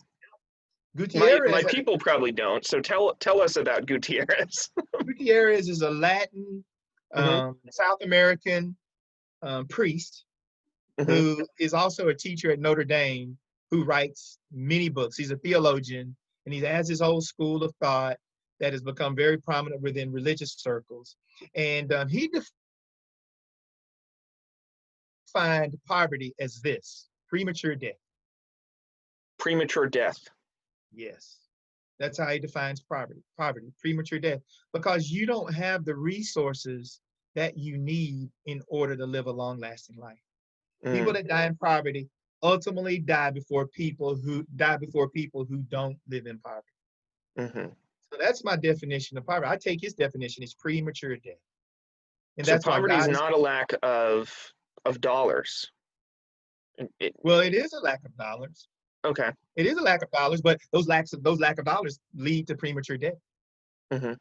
My Gutierrez, people probably don't. So tell us about Gutierrez. Gutierrez is a Latin, Hmm. South American priest Hmm. who is also a teacher at Notre Dame, who writes many books. He's a theologian, and he has his whole school of thought that has become very prominent within religious circles. And he defined poverty as this: premature death. Premature death. Yes. That's how he defines poverty, premature death, because you don't have the resources that you need in order to live a long lasting life. People Mm. that die in poverty ultimately die before people who don't live in poverty. Hmm. So that's my definition of poverty. I take his definition as premature death. And So that's why poverty is God is, not a lack of dollars. well, it is a lack of dollars. Okay. It is a lack of dollars, but those lack of dollars lead to premature death. Hmm.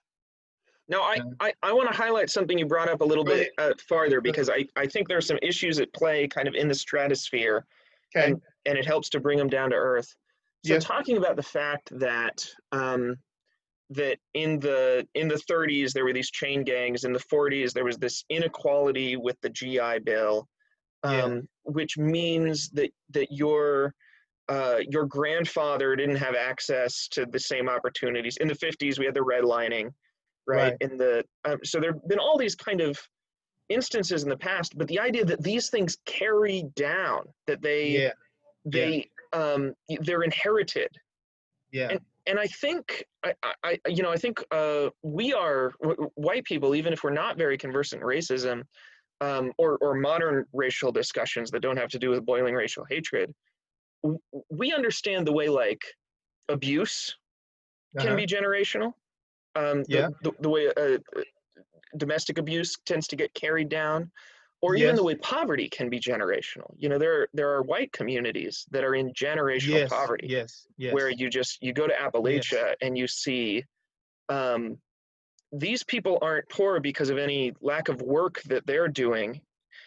No, I, Uh, I, I want to highlight something you brought up a little Go bit ahead. farther, Go ahead. because I think there are some issues at play kind of in the stratosphere, Okay. and it helps to bring them down to earth. So Yes. talking about the fact that that in the 30s there were these chain gangs, in the 40s there was this inequality with the GI Bill, Yeah. which means that your grandfather didn't have access to the same opportunities. In the 50s we had the redlining, right? Right. So there have been all these kind of instances in the past, but the idea that these things carry down, that Yeah. Yeah. they're inherited, Yeah. and I think I think we are white people, even if we're not very conversant in racism, or modern racial discussions that don't have to do with boiling racial hatred. We understand the way like abuse can Uh-huh. be generational, Yeah. the way domestic abuse tends to get carried down, or even the Yes. way poverty can be generational. There are white communities that are in generational Yes. poverty, Yes. where Yes. you go to Yes. Appalachia and you see um, these people aren't poor because of any lack of work that they're doing.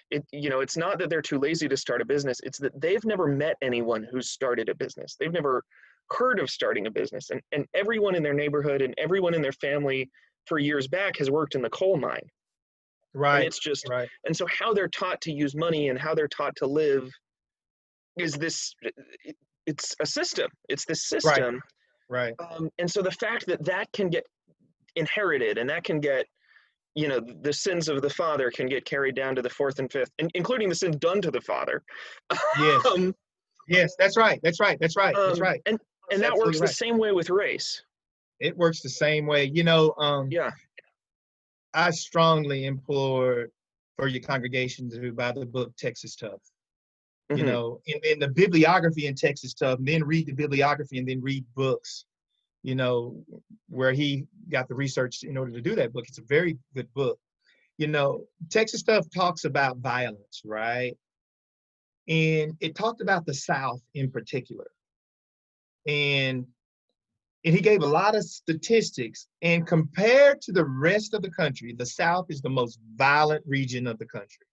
It's not that they're too lazy to start a business. It's that they've never met anyone who's started a business. They've never heard of starting a business. And everyone in their neighborhood and everyone in their family for years back has worked in the coal mine. And Right. it's just, Right. and so how they're taught to use money and how they're taught to live is this. it's a system. It's this Right. system. Right. And so the fact that that can get inherited and that can get, you know, the sins of the father can get carried down to the fourth and fifth, including the sins done to the father. Yes. um, Yes. That's right. That's right. That's right. That's um, right. and That's and that absolutely works the right. same way with race. It works the same way. Yeah. I strongly implore for your congregation to buy the book Texas Tough. Hmm. In the bibliography in Texas Tough, and then read the bibliography and then read books, you know, where he got the research in order to do that book. It's a very good book. Texas Tough talks about violence, right? And it talked about the South in particular. And and he gave a lot of statistics. And compared to the rest of the country, the South is the most violent region of the country.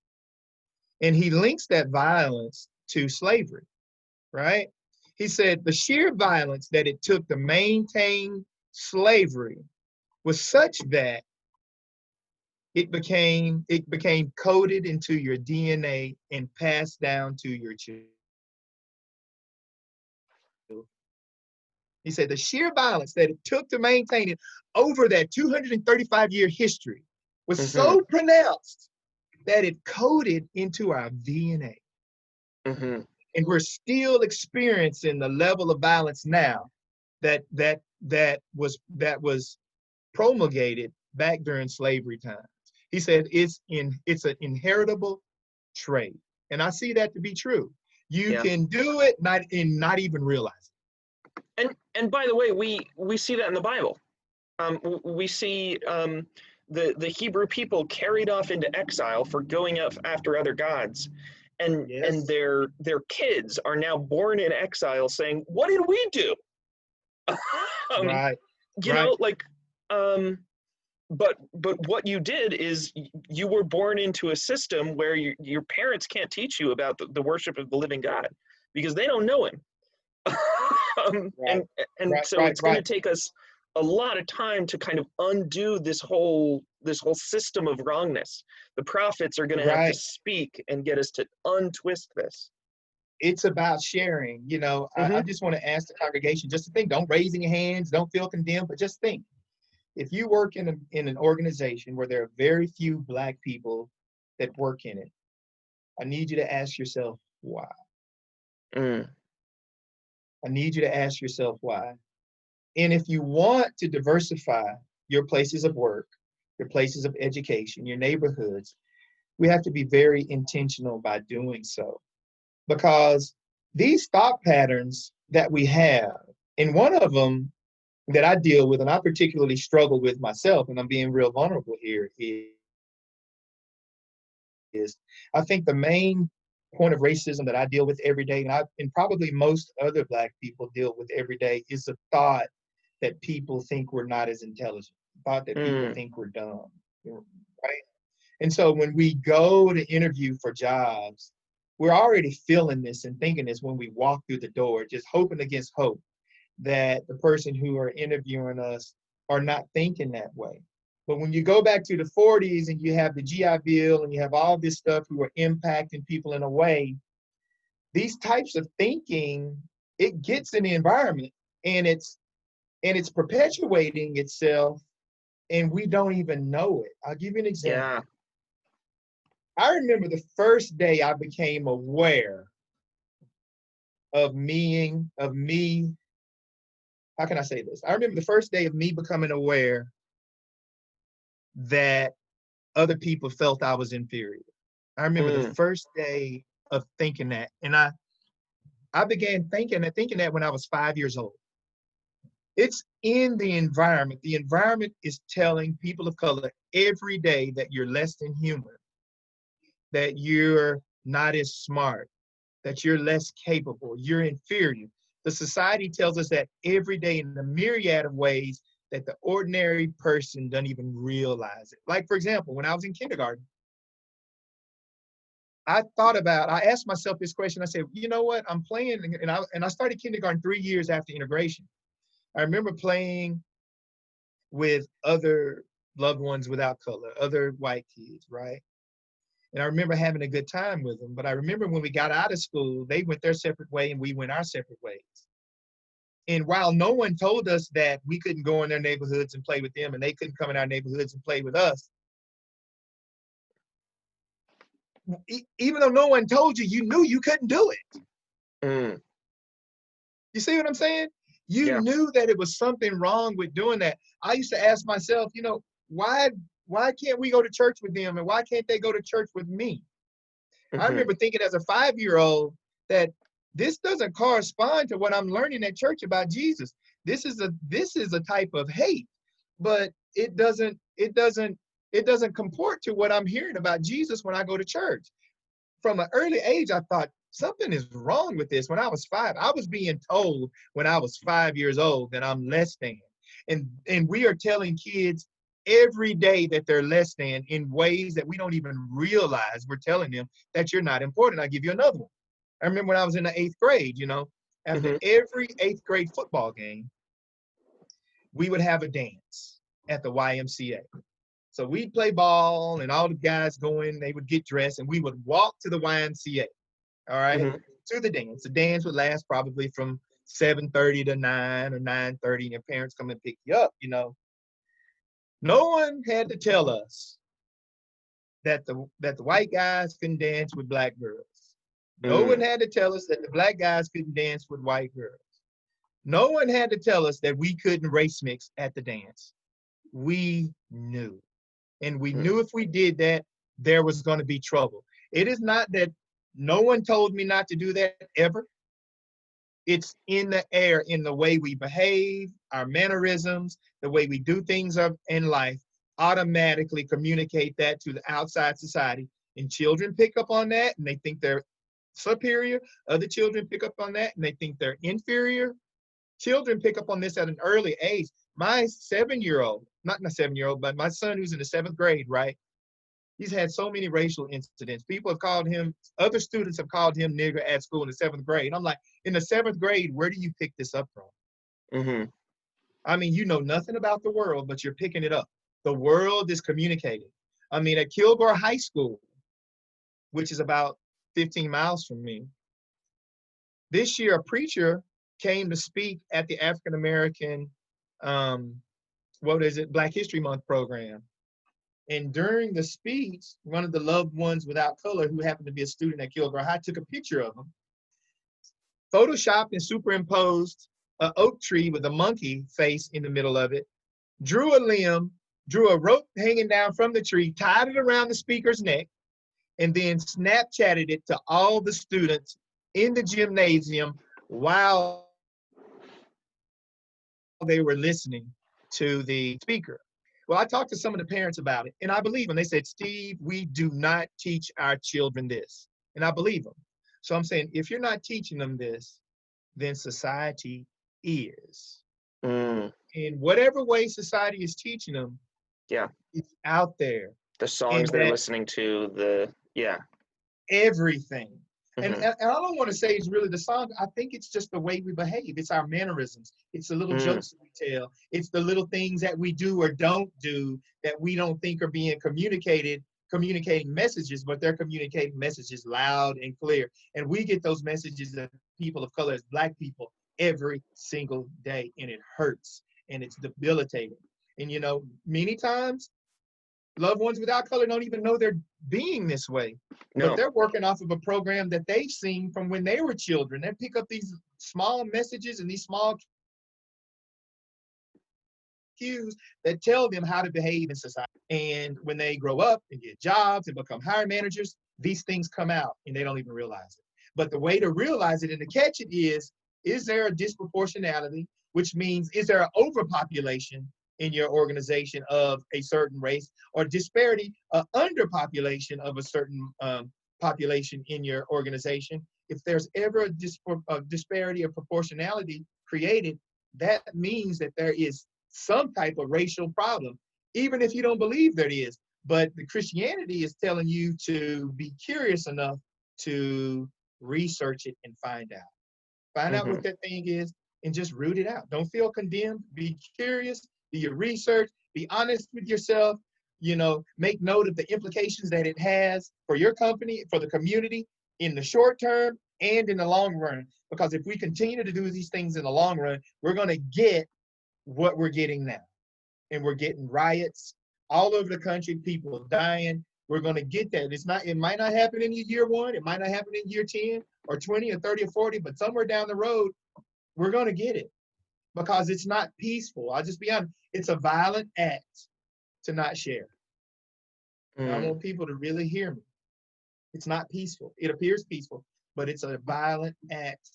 And he links that violence to slavery, right? He said the sheer violence that it took to maintain slavery was such that it became coded into your DNA and passed down to your children. He said the sheer violence that it took to maintain it over that 235-year history was Hmm. so pronounced that it coded into our DNA. Hmm. And we're still experiencing the level of violence now that was promulgated back during slavery times. He said it's an inheritable trait. And I see that to be true. You Yeah. can do it not even realize And by the way, we see that in the Bible. We see the Hebrew people carried off into exile for going up after other gods, it. and Yes. their kids are now born in exile, saying, "What did we do?" um, Right. you Right. know, like, um, but what you did is you were born into a system where your parents can't teach you about the worship of the living God because they don't know Him. um, Right. and and Right. so Right. it's going to Right. take us a lot of time to kind of undo this whole system of wrongness. The prophets are going to have to Right. speak and get us to untwist this. It's about sharing. I Hmm. just want to ask the congregation just to think. Don't raise any hands. Don't feel condemned, but just think. If you work in an organization where there are very few Black people that work in it, I need you to ask yourself why. Mm. I need you to ask yourself why. And if you want to diversify your places of work, your places of education, your neighborhoods, we have to be very intentional by doing so. Because these thought patterns that we have, and one of them that I deal with and I particularly struggle with myself, and I'm being real vulnerable here, is I think the main point of racism that I deal with every day, and probably most other Black people deal with every day, is the thought that people think we're not as intelligent, thought that people Mm. think we're dumb, right? And so when we go to interview for jobs, we're already feeling this and thinking this when we walk through the door, just hoping against hope that the person who are interviewing us are not thinking that way. But when you go back to the 40s and you have the GI Bill and you have all this stuff who are impacting people in a way, these types of thinking, it gets in the environment and it's perpetuating itself and we don't even know it. I'll give you an example. Yeah. I remember the first day I became aware of me. How can I say this? I remember the first day of me becoming aware that other people felt I was inferior. I remember the Mm. first day of thinking that. And I began thinking that when I was 5 years old. It's in the environment. The environment is telling people of color every day that you're less than human, that you're not as smart, that you're less capable, you're inferior. The society tells us that every day in a myriad of ways that the ordinary person doesn't even realize it. Like, for example, when I was in kindergarten, I asked myself this question. I said, you know what? I'm playing, and I started kindergarten 3 years after integration. I remember playing with other loved ones without color, other white kids, right? And I remember having a good time with them. But I remember when we got out of school, they went their separate way and we went our separate ways. And while no one told us that we couldn't go in their neighborhoods and play with them and they couldn't come in our neighborhoods and play with us, even though no one told you, you knew you couldn't do it. Mm. You see what I'm saying? You Yeah. knew that it was something wrong with doing that. I used to ask myself, why can't we go to church with them and why can't they go to church with me? I Mm-hmm. remember thinking as a 5-year-old that this doesn't correspond to what I'm learning at church about Jesus. This is a type of hate, but it doesn't comport to what I'm hearing about Jesus when I go to church. From an early age, I thought something is wrong with this. When I was 5, I was being told when I was 5 years old that I'm less than. And we are telling kids every day that they're less than in ways that we don't even realize. We're telling them that you're not important. I'll give you another one. I remember when I was in the 8th grade, after Mm-hmm. every 8th grade football game, we would have a dance at the YMCA. So we'd play ball and all the guys going, they would get dressed and we would walk to the YMCA, all right, Mm-hmm. to the dance. The dance would last probably from 7:30 to 9 or 9:30 and your parents come and pick you up, No one had to tell us that the white guys couldn't dance with black girls. No one had to tell us that the black guys couldn't dance with white girls. No one had to tell us that we couldn't race mix at the dance. We knew. And we knew if we did that, there was going to be trouble. It is not that no one told me not to do that ever. It's in the air, in the way we behave, our mannerisms, the way we do things in life, automatically communicate that to the outside society. And children pick up on that and they think they're superior. Other children pick up on that and they think they're inferior. Children pick up on this at an early age. My 7-year-old, not my 7-year-old, but my son who's in the 7th grade, right? He's had so many racial incidents. People have called him, other students have called him nigger at school in the 7th grade. And I'm like, in the 7th grade, where do you pick this up from? Mm-hmm. I mean, you know nothing about the world, but you're picking it up. The world is communicating. I mean, at Kilgore High School, which is about 15 miles from me, this year a preacher came to speak at the African American, Black History Month program. And during the speech, one of the loved ones without color, who happened to be a student at Kilgore High, took a picture of him, photoshopped and superimposed an oak tree with a monkey face in the middle of it, drew a limb, drew a rope hanging down from the tree, tied it around the speaker's neck, and then Snapchatted it to all the students in the gymnasium while they were listening to the speaker. Well, I talked to some of the parents about it, and I believe them. They said, Steve, we do not teach our children this. And I believe them. So I'm saying, if you're not teaching them this, then society is. Mm. In whatever way society is teaching them, Yeah. it's out there. The songs they're listening to, everything. Mm-hmm. And I don't want to say it's really the song. I think it's just the way we behave. It's our mannerisms. It's the little jokes that we tell. It's the little things that we do or don't do that we don't think are being communicating messages, but they're communicating messages loud and clear. And we get those messages of people of color as Black people every single day, and it hurts and it's debilitating. And many times loved ones without color don't even know they're being this way. No. But they're working off of a program that they've seen from when they were children. They pick up these small messages and these small cues that tell them how to behave in society. And when they grow up and get jobs and become hiring managers, these things come out and they don't even realize it. But the way to realize it and to catch it is there a disproportionality, which means is there an overpopulation in your organization of a certain race, or disparity, underpopulation of a certain population in your organization? If there's ever a disparity or proportionality created, that means that there is some type of racial problem, even if you don't believe there is. But the Christianity is telling you to be curious enough to research it and find out. Find out what that thing is and just root it out. Don't feel condemned. Be curious. Do your research, be honest with yourself, make note of the implications that it has for your company, for the community, in the short term and in the long run. Because if we continue to do these things in the long run, we're going to get what we're getting now. And we're getting riots all over the country, people dying. We're going to get that. It might not happen in year 1, it might not happen in year 10 or 20 or 30 or 40, but somewhere down the road, we're going to get it because it's not peaceful. I'll just be honest. It's a violent act to not share. And I want people to really hear me. It's not peaceful. It appears peaceful, but it's a violent act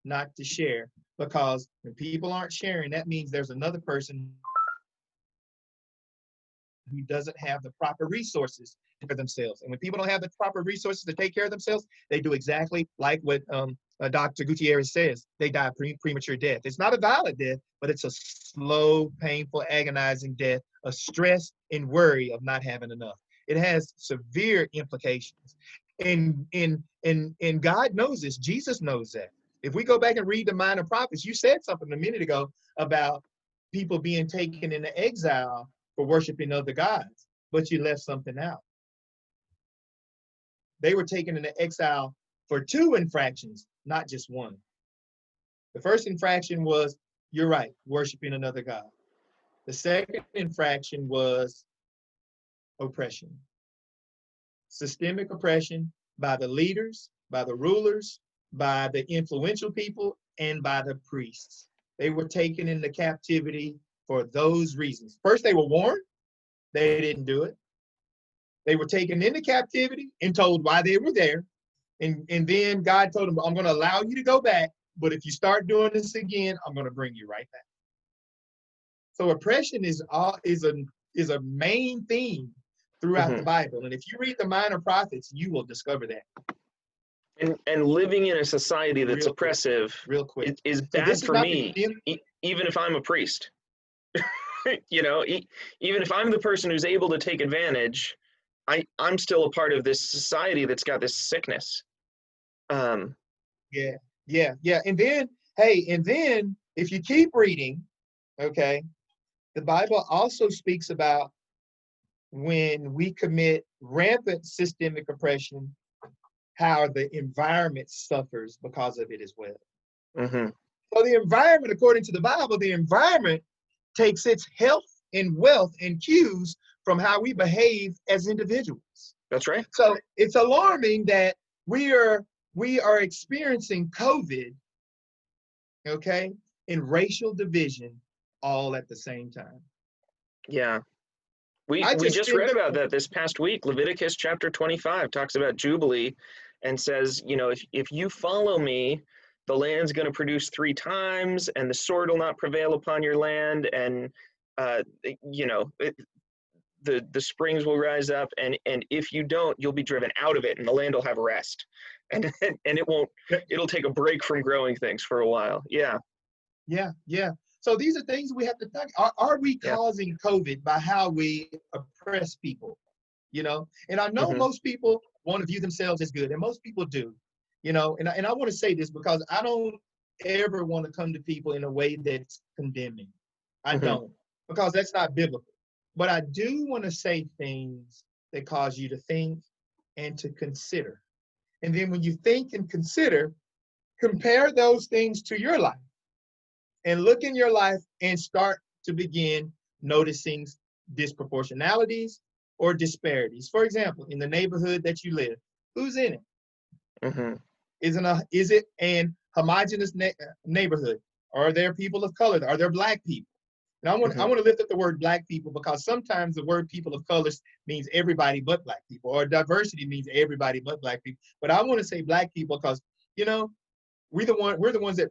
not to share, because when people aren't sharing, that means there's another person who doesn't have the proper resources for themselves. And when people don't have the proper resources to take care of themselves, they do exactly like what Dr. Gutierrez says. They die premature death. It's not a violent death, but it's a slow, painful, agonizing death, a stress and worry of not having enough. It has severe implications. And God knows this. Jesus knows that. If we go back and read the Minor Prophets, you said something a minute ago about people being taken into exile for worshiping other gods, but you left something out. They were taken into exile for 2 infractions, not just 1. The first infraction was, you're right, worshiping another god. The second infraction was oppression. Systemic oppression by the leaders, by the rulers, by the influential people, and by the priests. They were taken into captivity for those reasons. First, they were warned. They didn't do it. They were taken into captivity and told why they were there. And then God told them, I'm going to allow you to go back, but if you start doing this again, I'm going to bring you right back. So oppression is a main theme throughout the Bible. And if you read the Minor Prophets, you will discover that. And living in a society that's oppressive is bad for me, even if I'm a priest. Even if I'm the person who's able to take advantage, I'm still a part of this society that's got this sickness. Yeah. And then if you keep reading, okay, the Bible also speaks about when we commit rampant systemic oppression, how the environment suffers because of it as well. So the environment, according to the Bible, the environment takes its health and wealth and cues from how we behave as individuals. That's right. So it's alarming that we are experiencing COVID, okay, and racial division all at the same time. Yeah. We just read about that this past week. Leviticus chapter 25 talks about Jubilee and says, if you follow me, the land's going to produce 3 times, and the sword will not prevail upon your land, and the springs will rise up, and if you don't, you'll be driven out of it, and the land will have rest, and it'll take a break from growing things for a while. Yeah. So these are things we have to think. Are we causing COVID by how we oppress people? And I know most people want to view themselves as good, and most people do. And I want to say this because I don't ever want to come to people in a way that's condemning. I don't, because that's not biblical. But I do want to say things that cause you to think and to consider. And then when you think and consider, compare those things to your life and look in your life and start to begin noticing disproportionalities or disparities. For example, in the neighborhood that you live, who's in it? Is it an homogeneous neighborhood? Are there people of color? Are there Black people? And I want to lift up the word Black people, because sometimes the word people of color means everybody but Black people, or diversity means everybody but Black people. But I want to say Black people because, we're the ones that,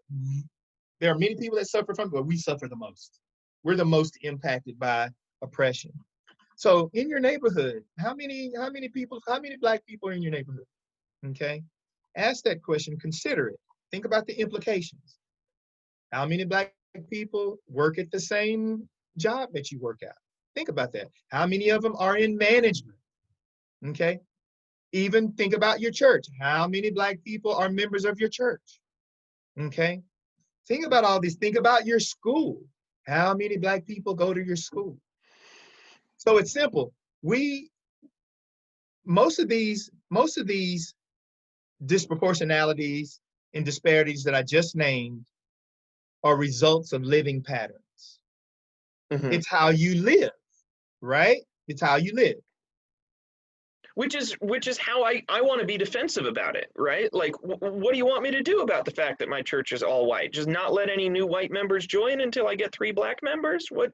there are many people that suffer from it, but we suffer the most. We're the most impacted by oppression. So in your neighborhood, how many Black people are in your neighborhood? Okay. Ask that question, consider it. Think about the implications. How many Black people work at the same job that you work at? Think about that. How many of them are in management? Okay. Even think about your church. How many Black people are members of your church? Okay. Think about all these. Think about your school. How many Black people go to your school? So it's simple. we most of these disproportionalities and disparities that I just named are results of living patterns. Hmm. It's how you live, right? It's how you live. Which is how I want to be defensive about it, right? Like, what do you want me to do about the fact that my church is all white? Just not let any new white members join until I get 3 black members? What,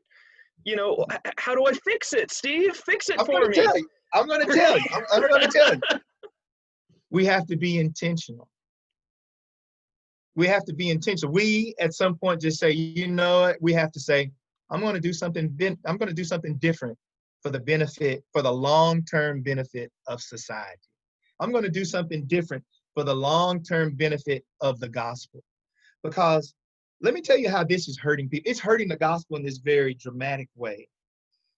how do I fix it, Steve? Fix it I'm going for to me. tell you. I'm going to tell you. I'm going to tell you. We have to be intentional. We have to be intentional. We at some point just say, you know what? We have to say, I'm going to do something. I'm going to do something different for the benefit, for the long-term benefit of society. I'm going to do something different for the long-term benefit of the gospel. Because let me tell you how this is hurting people. It's hurting the gospel in this very dramatic way.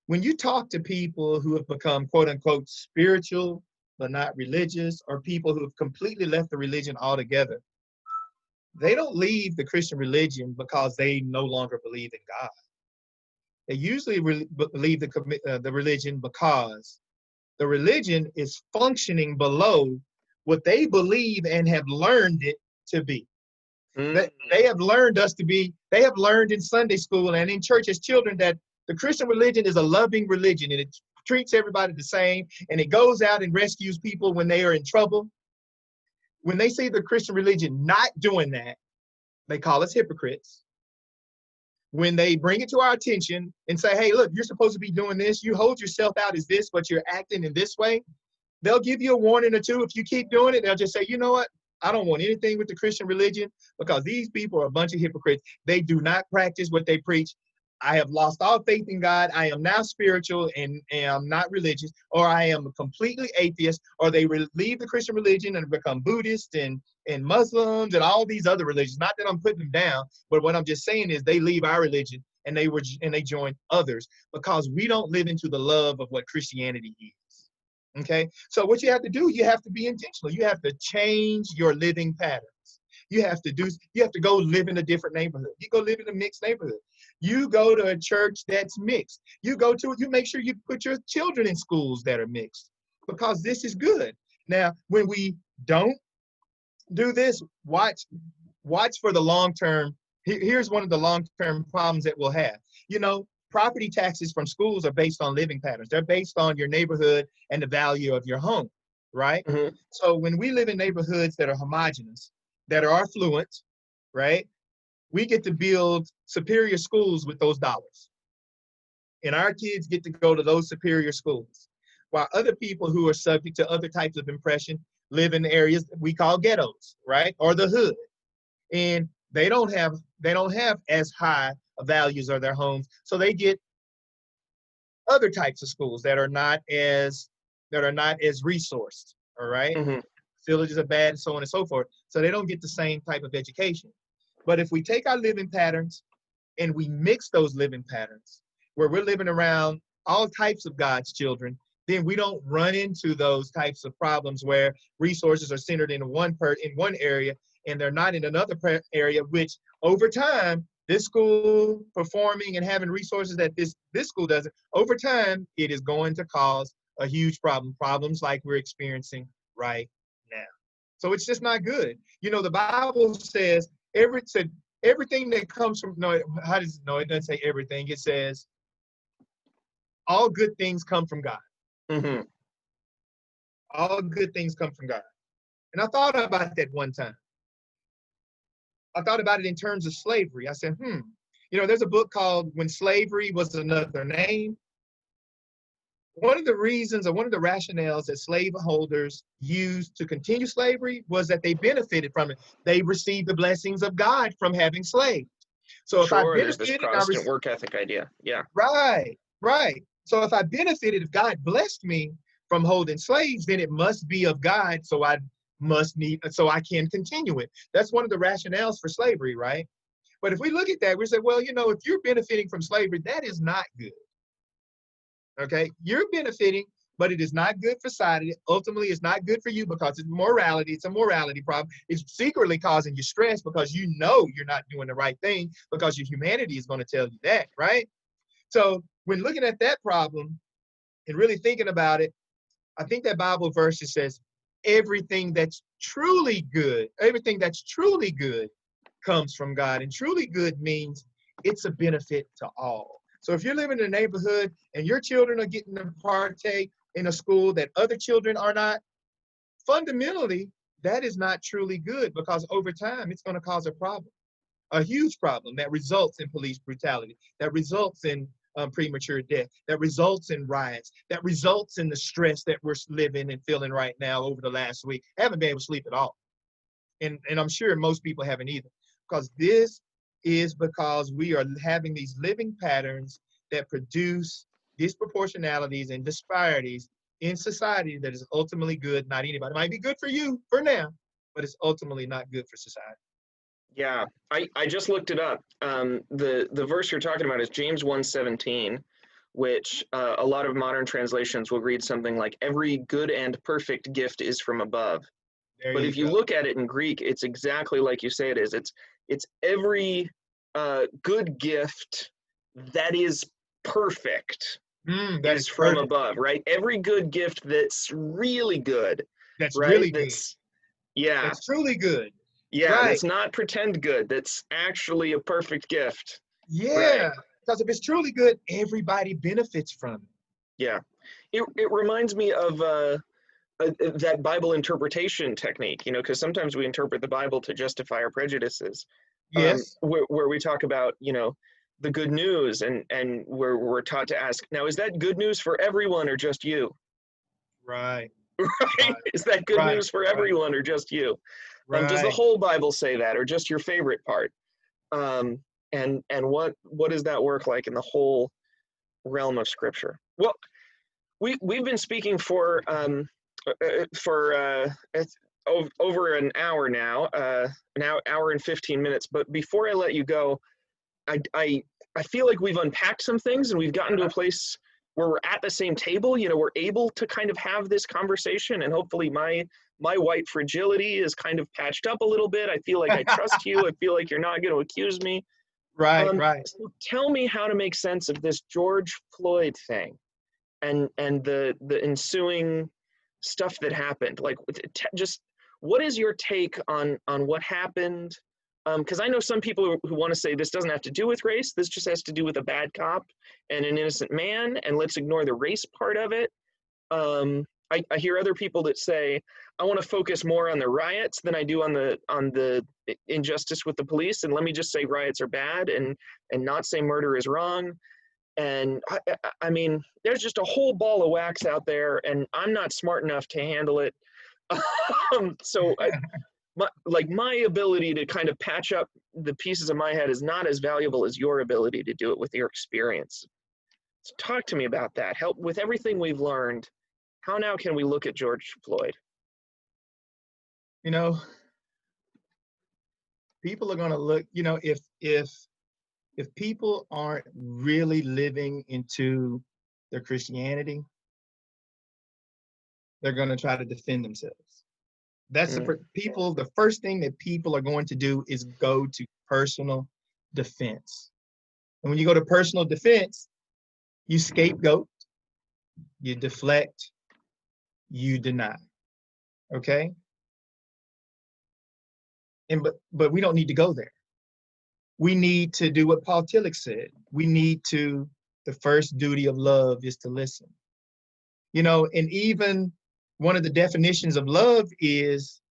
When you talk to people who have become quote unquote spiritual, but not religious, or people who have completely left the religion altogether, they don't leave the Christian religion because they no longer believe in God. They usually leave the religion because the religion is functioning below what they believe and have learned it to be. Mm. They have learned us to be, they have learned in Sunday school and in church as children that the Christian religion is a loving religion and it treats everybody the same and it goes out and rescues people when they are in trouble. When they see the Christian religion not doing that, they call us hypocrites. When they bring it to our attention and say, hey, look, you're supposed to be doing this. You hold yourself out as this, but you're acting in this way. They'll give you a warning or two. If you keep doing it, they'll just say, you know what? I don't want anything with the Christian religion because these people are a bunch of hypocrites. They do not practice what they preach. I have lost all faith in God. I am now spiritual and am not religious, or I am completely atheist, or they leave the Christian religion and become Buddhist and Muslims and all these other religions. Not that I'm putting them down, but what I'm just saying is they leave our religion and they join others because we don't live into the love of what Christianity is. Okay, so what you have to do, you have to be intentional. You have to change your living patterns. You have to go live in a different neighborhood. You go live in a mixed neighborhood. You go to a church that's mixed. You make sure you put your children in schools that are mixed because this is good. Now, when we don't do this, watch for the long term. Here's one of the long-term problems that we'll have. Property taxes from schools are based on living patterns. They're based on your neighborhood and the value of your home, right? Mm-hmm. So when we live in neighborhoods that are homogenous, that are affluent, right? We get to build superior schools with those dollars. And our kids get to go to those superior schools. While other people who are subject to other types of oppression live in areas that we call ghettos, right? Or the hood. And they don't have as high values of their homes. So they get other types of schools that are not as resourced. All right. Mm-hmm. Facilities are bad and so on and so forth. So they don't get the same type of education. But if we take our living patterns and we mix those living patterns where we're living around all types of God's children, then we don't run into those types of problems where resources are centered in one area and they're not in another area, which over time, this school performing and having resources that this school doesn't, over time, it is going to cause a huge problems like we're experiencing right now. So it's just not good. The Bible says everything that comes from, it doesn't say everything. It says all good things come from God. Mm-hmm. All good things come from God. And I thought about that one time. I thought about it in terms of slavery. I said, there's a book called When Slavery Was Another Name. One of the reasons or one of the rationales that slaveholders used to continue slavery was that they benefited from it. They received the blessings of God from having slaves. So if I Sure, there's this benefited, Protestant work ethic idea. Yeah. Right. So if I benefited, if God blessed me from holding slaves, then it must be of God. So I can continue it. That's one of the rationales for slavery, right? But if we look at that, we say, well, if you're benefiting from slavery, that is not good. Okay, you're benefiting, but it is not good for society. Ultimately, it's not good for you because it's morality. It's a morality problem. It's secretly causing you stress because you're not doing the right thing because your humanity is going to tell you that, right? So when looking at that problem, And really thinking about it, I think that Bible verse that says, everything that's truly good comes from God. And truly good means it's a benefit to all. So if you're living in a neighborhood and your children are getting to partake in a school that other children are not, fundamentally, that is not truly good, because over time it's going to cause a huge problem that results in police brutality, that results in premature death, that results in riots, that results in the stress that we're living and feeling right now over the last week. I haven't been able to sleep at all. And I'm sure most people haven't either, because this is because we are having these living patterns that produce disproportionalities and disparities in society that is ultimately good, not anybody. It might be good for you for now, but it's ultimately not good for society. Yeah, I just looked it up. The verse you're talking about is James 1:17, which a lot of modern translations will read something like, every good and perfect gift is from above. There But you if you go. look at it in Greek, it's exactly like you say it is. It's every good gift that is perfect That is is from perfect. above, right? Every good gift that's really good, That's right? really good. Yeah, That's truly good. yeah, Right. that's not pretend good. That's actually a perfect gift. Right. Yeah. Because if it's truly good, everybody benefits from it. Yeah. It reminds me of that Bible interpretation technique, because sometimes we interpret the Bible to justify our prejudices, Yes. where we talk about, the good news, and where we're taught to ask, now, is that good news for everyone or just you? Right. Right? Right. Is that good Right. news for Right. everyone or just you? Does the Right. whole Bible say that, or just your favorite part? Um, and what does that work like in the whole realm of Scripture? Well, we've been speaking for over an hour now, hour and 15 minutes. But before I let you go, I feel like we've unpacked some things and we've gotten to a place where we're at the same table. We're able to kind of have this conversation, and hopefully my white fragility is kind of patched up a little bit. I feel like I trust you. I feel like you're not going to accuse me. Right. Right. So tell me how to make sense of this George Floyd thing and the ensuing stuff that happened. Like, just what is your take on what happened? Because I know some people who want to say this doesn't have to do with race. This just has to do with a bad cop and an innocent man, and let's ignore the race part of it. I hear other people that say, I want to focus more on the riots than I do on the injustice with the police, and let me just say riots are bad and not say murder is wrong. And I mean, there's just a whole ball of wax out there, and I'm not smart enough to handle it. So my ability to kind of patch up the pieces of my head is not as valuable as your ability to do it with your experience. So talk to me about that. Help with everything we've learned. How now can we look at George Floyd? You know, people are going to look, if people aren't really living into their Christianity, they're going to try to defend themselves. That's Mm, the first thing that people are going to do is go to personal defense. And when you go to personal defense, you scapegoat, you deflect, you deny. Okay? But we don't need to go there. We need to do what Paul Tillich said. The first duty of love is to listen. And even one of the definitions of love is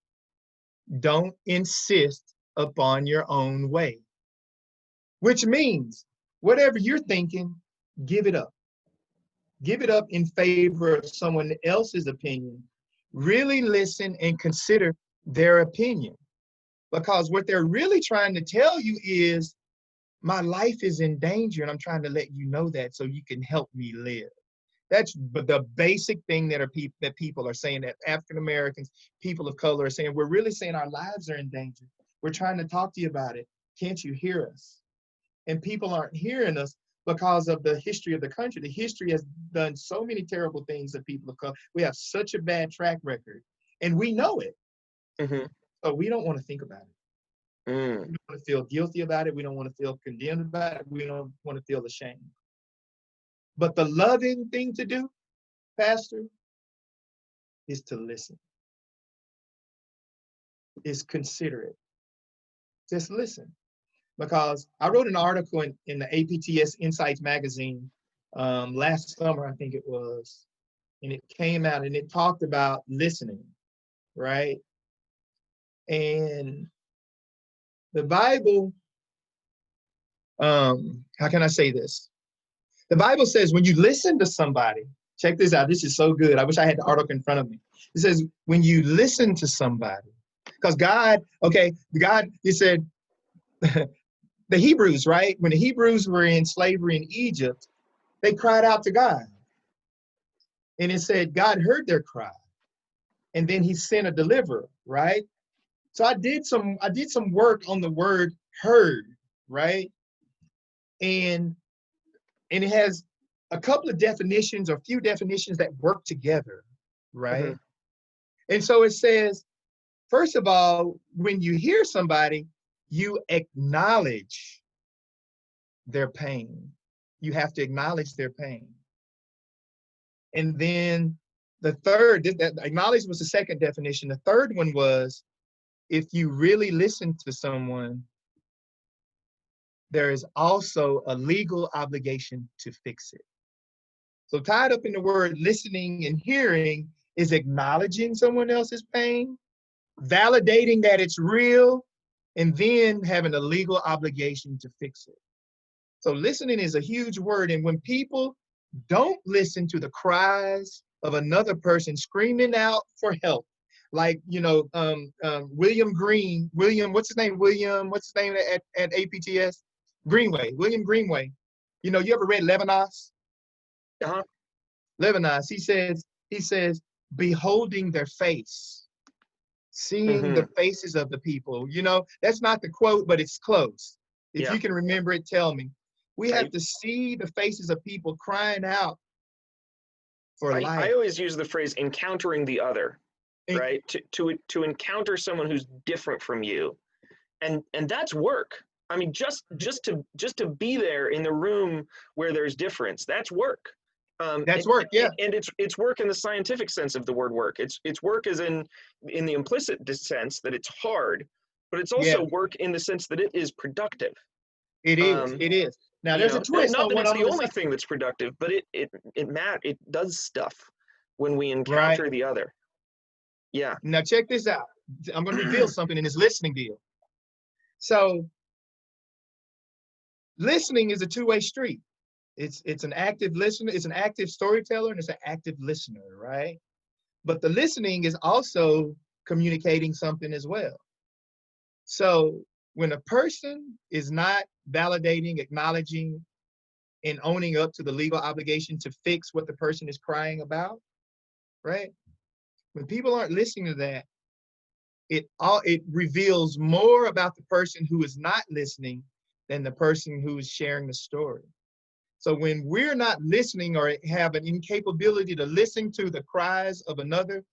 don't insist upon your own way, which means whatever you're thinking, give it up. Give it up in favor of someone else's opinion. Really listen and consider their opinion, because what they're really trying to tell you is, my life is in danger and I'm trying to let you know that so you can help me live. That's the basic thing that people are saying, that African Americans, people of color are saying. We're really saying our lives are in danger. We're trying to talk to you about it. Can't you hear us? And people aren't hearing us because of the history of the country. The history has done so many terrible things that people of color. We have such a bad track record, and we know it. mm-hmm, But we don't want to think about it. mm, We don't want to feel guilty about it. We don't want to feel condemned about it. We don't want to feel ashamed. But the loving thing to do Pastor, is to listen, is considerate. Just listen. Because I wrote an article in the APTS Insights magazine last summer, I think it was, and it came out and it talked about listening, right? And the Bible, how can I say this? The Bible says when you listen to somebody, check this out, this is so good. I wish I had the article in front of me. It says, when you listen to somebody, because God, he said, the Hebrews, right? When the Hebrews were in slavery in Egypt, they cried out to God. And it said God heard their cry. And then he sent a deliverer, right? So I did some work on the word heard, right? And it has a couple of definitions or a few definitions that work together, right? Mhm. And so it says, first of all, when you hear somebody, you acknowledge their pain. You have to acknowledge their pain. And then the third, that acknowledge was the second definition. The third one was, if you really listen to someone, there is also a legal obligation to fix it. So tied up in the word listening and hearing is acknowledging someone else's pain, validating that it's real, and then having a legal obligation to fix it. So listening is a huge word. And when people don't listen to the cries of another person screaming out for help, like, William Green, what's his name at APTS? William Greenway. You ever read Levinas? Uh-huh. Levinas, he says, beholding their face, seeing Mhm. the faces of the people. That's not the quote, but it's close. If Yeah. you can remember it, tell me. We have I, to see the faces of people crying out for I life. always use the phrase encountering the other, And right? To encounter someone who's different from you. And that's work. I mean, just to be there in the room where there's difference, that's work. that's work, yeah. And it's work in the scientific sense of the word work. It's work as in the implicit sense that it's hard, but it's Yeah, also work in the sense that it is productive. it is. Um, It is. Now, there's a twist Not on that what it's I'm the going to only say. thing that's productive, but it does stuff when we Right. encounter the other. Yeah. Now, check this out. I'm going to reveal something in this listening deal. So, listening is a two-way street. It's an active listener, it's an active storyteller, and it's an active listener, right? But the listening is also communicating something as well. So when a person is not validating, acknowledging, and owning up to the legal obligation to fix what the person is crying about, right? When people aren't listening to that, it reveals more about the person who is not listening than the person who is sharing the story. So when we're not listening or have an incapability to listen to the cries of another,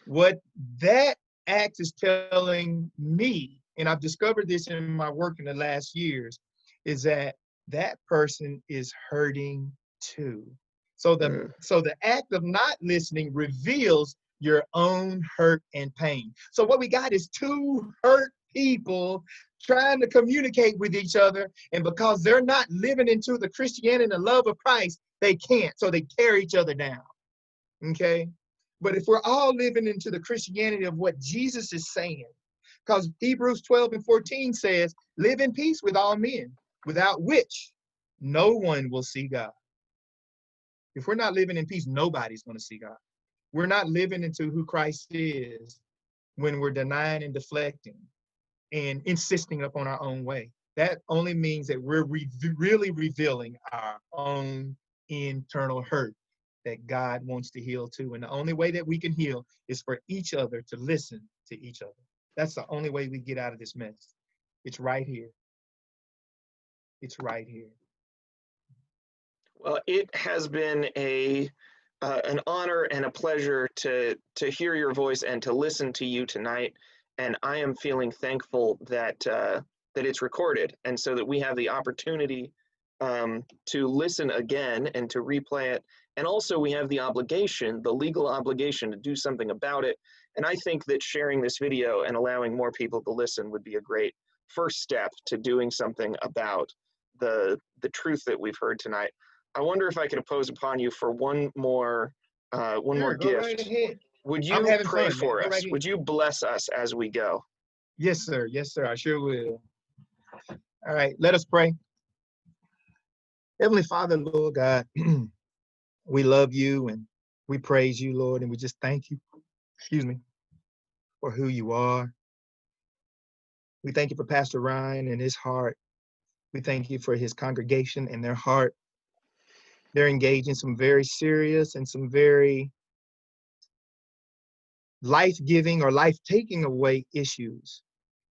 what that act is telling me, and I've discovered this in my work in the last years, is that that person is hurting too. So Mm. the act of not listening reveals your own hurt and pain. So what we got is two hurt people trying to communicate with each other, and because they're not living into the Christianity and the love of Christ, they can't. So they tear each other down. Okay? But if we're all living into the Christianity of what Jesus is saying, because Hebrews 12:14 says, live in peace with all men, without which no one will see God. If we're not living in peace, nobody's going to see God. We're not living into who Christ is when we're denying and deflecting and insisting upon our own way. That only means that we're really revealing our own internal hurt that God wants to heal too. And the only way that we can heal is for each other to listen to each other. That's the only way we get out of this mess. It's right here. It's right here. Well, it has been an honor and a pleasure to hear your voice and to listen to you tonight. And I am feeling thankful that that it's recorded, and so that we have the opportunity to listen again and to replay it. And also we have the obligation, the legal obligation to do something about it. And I think that sharing this video and allowing more people to listen would be a great first step to doing something about the truth that we've heard tonight. I wonder if I could impose upon you for one more Sure, go right gift. ahead. Would I'm you having pray fun, man. for Go us? right ahead. Would you bless us as we go? Yes, sir. Yes, sir. I sure will. All right, let us pray. Heavenly Father, Lord God, we love you and we praise you, Lord, and we just thank you, excuse me, for who you are. We thank you for Pastor Ryan and his heart. We thank you for his congregation and their heart. They're engaged in some very serious and some very life-giving or life-taking away issues,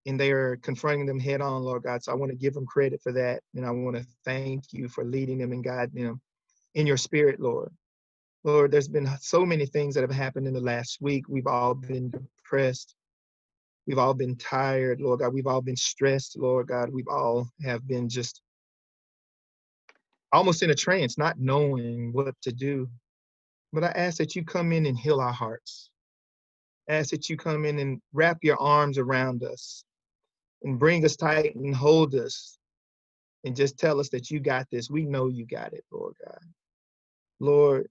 and they are confronting them head on, Lord God. So I want to give them credit for that, and I want to thank you for leading them and guiding them in your spirit, Lord. Lord, there's been so many things that have happened in the last week. We've all been depressed. We've all been tired, Lord God. We've all been stressed, Lord God. We've all have been just almost in a trance, not knowing what to do. But I ask that you come in and heal our hearts. I ask that you come in and wrap your arms around us and bring us tight and hold us and just tell us that you got this. We know you got it, Lord God. Lord,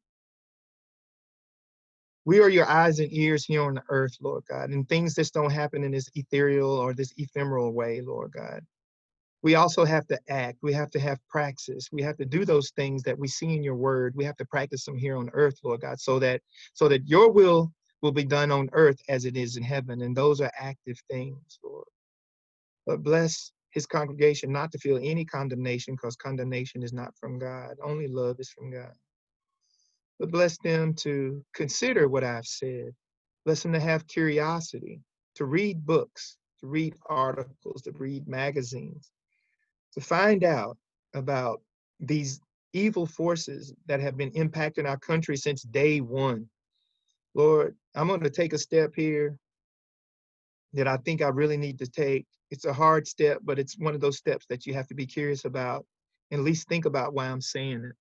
we are your eyes and ears here on the earth, Lord God, and things just don't happen in this ethereal or this ephemeral way, Lord God. We also have to act. We have to have praxis. We have to do those things that we see in your word. We have to practice them here on earth, Lord God, so that your will be done on earth as it is in heaven. And those are active things, Lord. But bless his congregation not to feel any condemnation, because condemnation is not from God. Only love is from God. But bless them to consider what I've said. Bless them to have curiosity, to read books, to read articles, to read magazines, to find out about these evil forces that have been impacting our country since day one. Lord, I'm going to take a step here that I think I really need to take. It's a hard step, but it's one of those steps that you have to be curious about and at least think about why I'm saying it.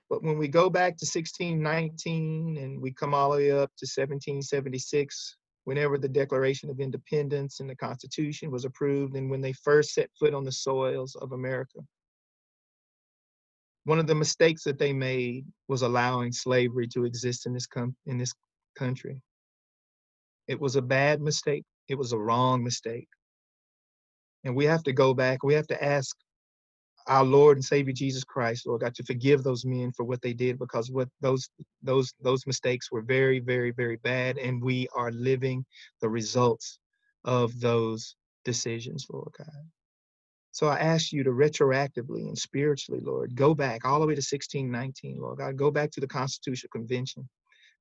But when we go back to 1619 and we come all the way up to 1776, whenever the Declaration of Independence and the Constitution was approved, and when they first set foot on the soils of America, one of the mistakes that they made was allowing slavery to exist in this country. It was a bad mistake. It was a wrong mistake. And we have to go back. We have to ask our Lord and Savior Jesus Christ, Lord God, to forgive those men for what they did, because what those mistakes were very, very, very bad, and we are living the results of those decisions, Lord God. So I ask you to retroactively and spiritually, Lord, go back all the way to 1619, Lord God. Go back to the Constitutional Convention.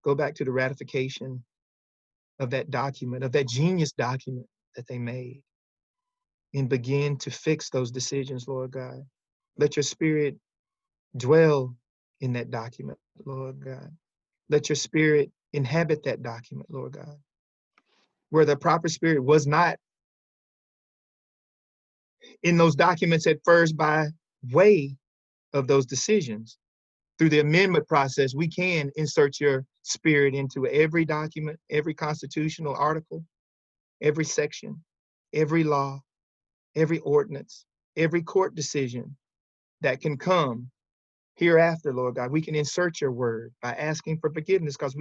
Go back to the ratification of that document, of that genius document that they made, and begin to fix those decisions, Lord God. Let your spirit dwell in that document, Lord God. Let your spirit inhabit that document, Lord God. Where the proper spirit was not in those documents at first by way of those decisions, through the amendment process, we can insert your spirit into every document, every constitutional article, every section, every law, every ordinance, every court decision that can come hereafter, Lord God. We can insert your word by asking for forgiveness, because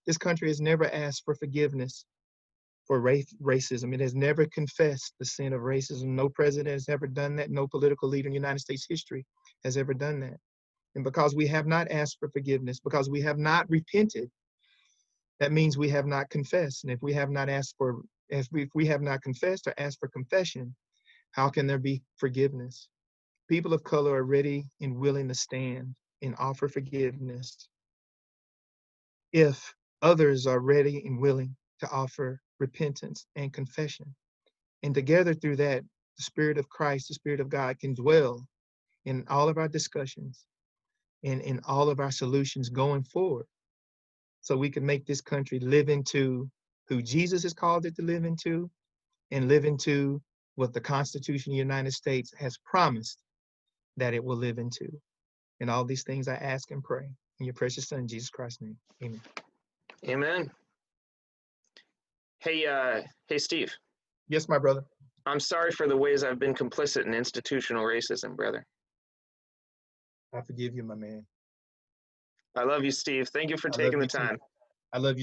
this country has never asked for forgiveness for racism. It has never confessed the sin of racism. No president has ever done that. No political leader in United States history has ever done that. And because we have not asked for forgiveness, because we have not repented, that means we have not confessed. And if we have not confessed or asked for confession, how can there be forgiveness? People of color are ready and willing to stand and offer forgiveness if others are ready and willing to offer repentance and confession. And together through that, the Spirit of Christ, the Spirit of God, can dwell in all of our discussions and in all of our solutions going forward, so we can make this country live into who Jesus has called it to live into, and live into what the Constitution of the United States has promised that it will live into. And all these things I ask and pray in your precious son, Jesus Christ's name. Amen. Amen. Hey, hey, Steve. Yes, my brother. I'm sorry for the ways I've been complicit in institutional racism, brother. I forgive you, my man. I love you, Steve. Thank you for I love taking the you too. time. I love you too.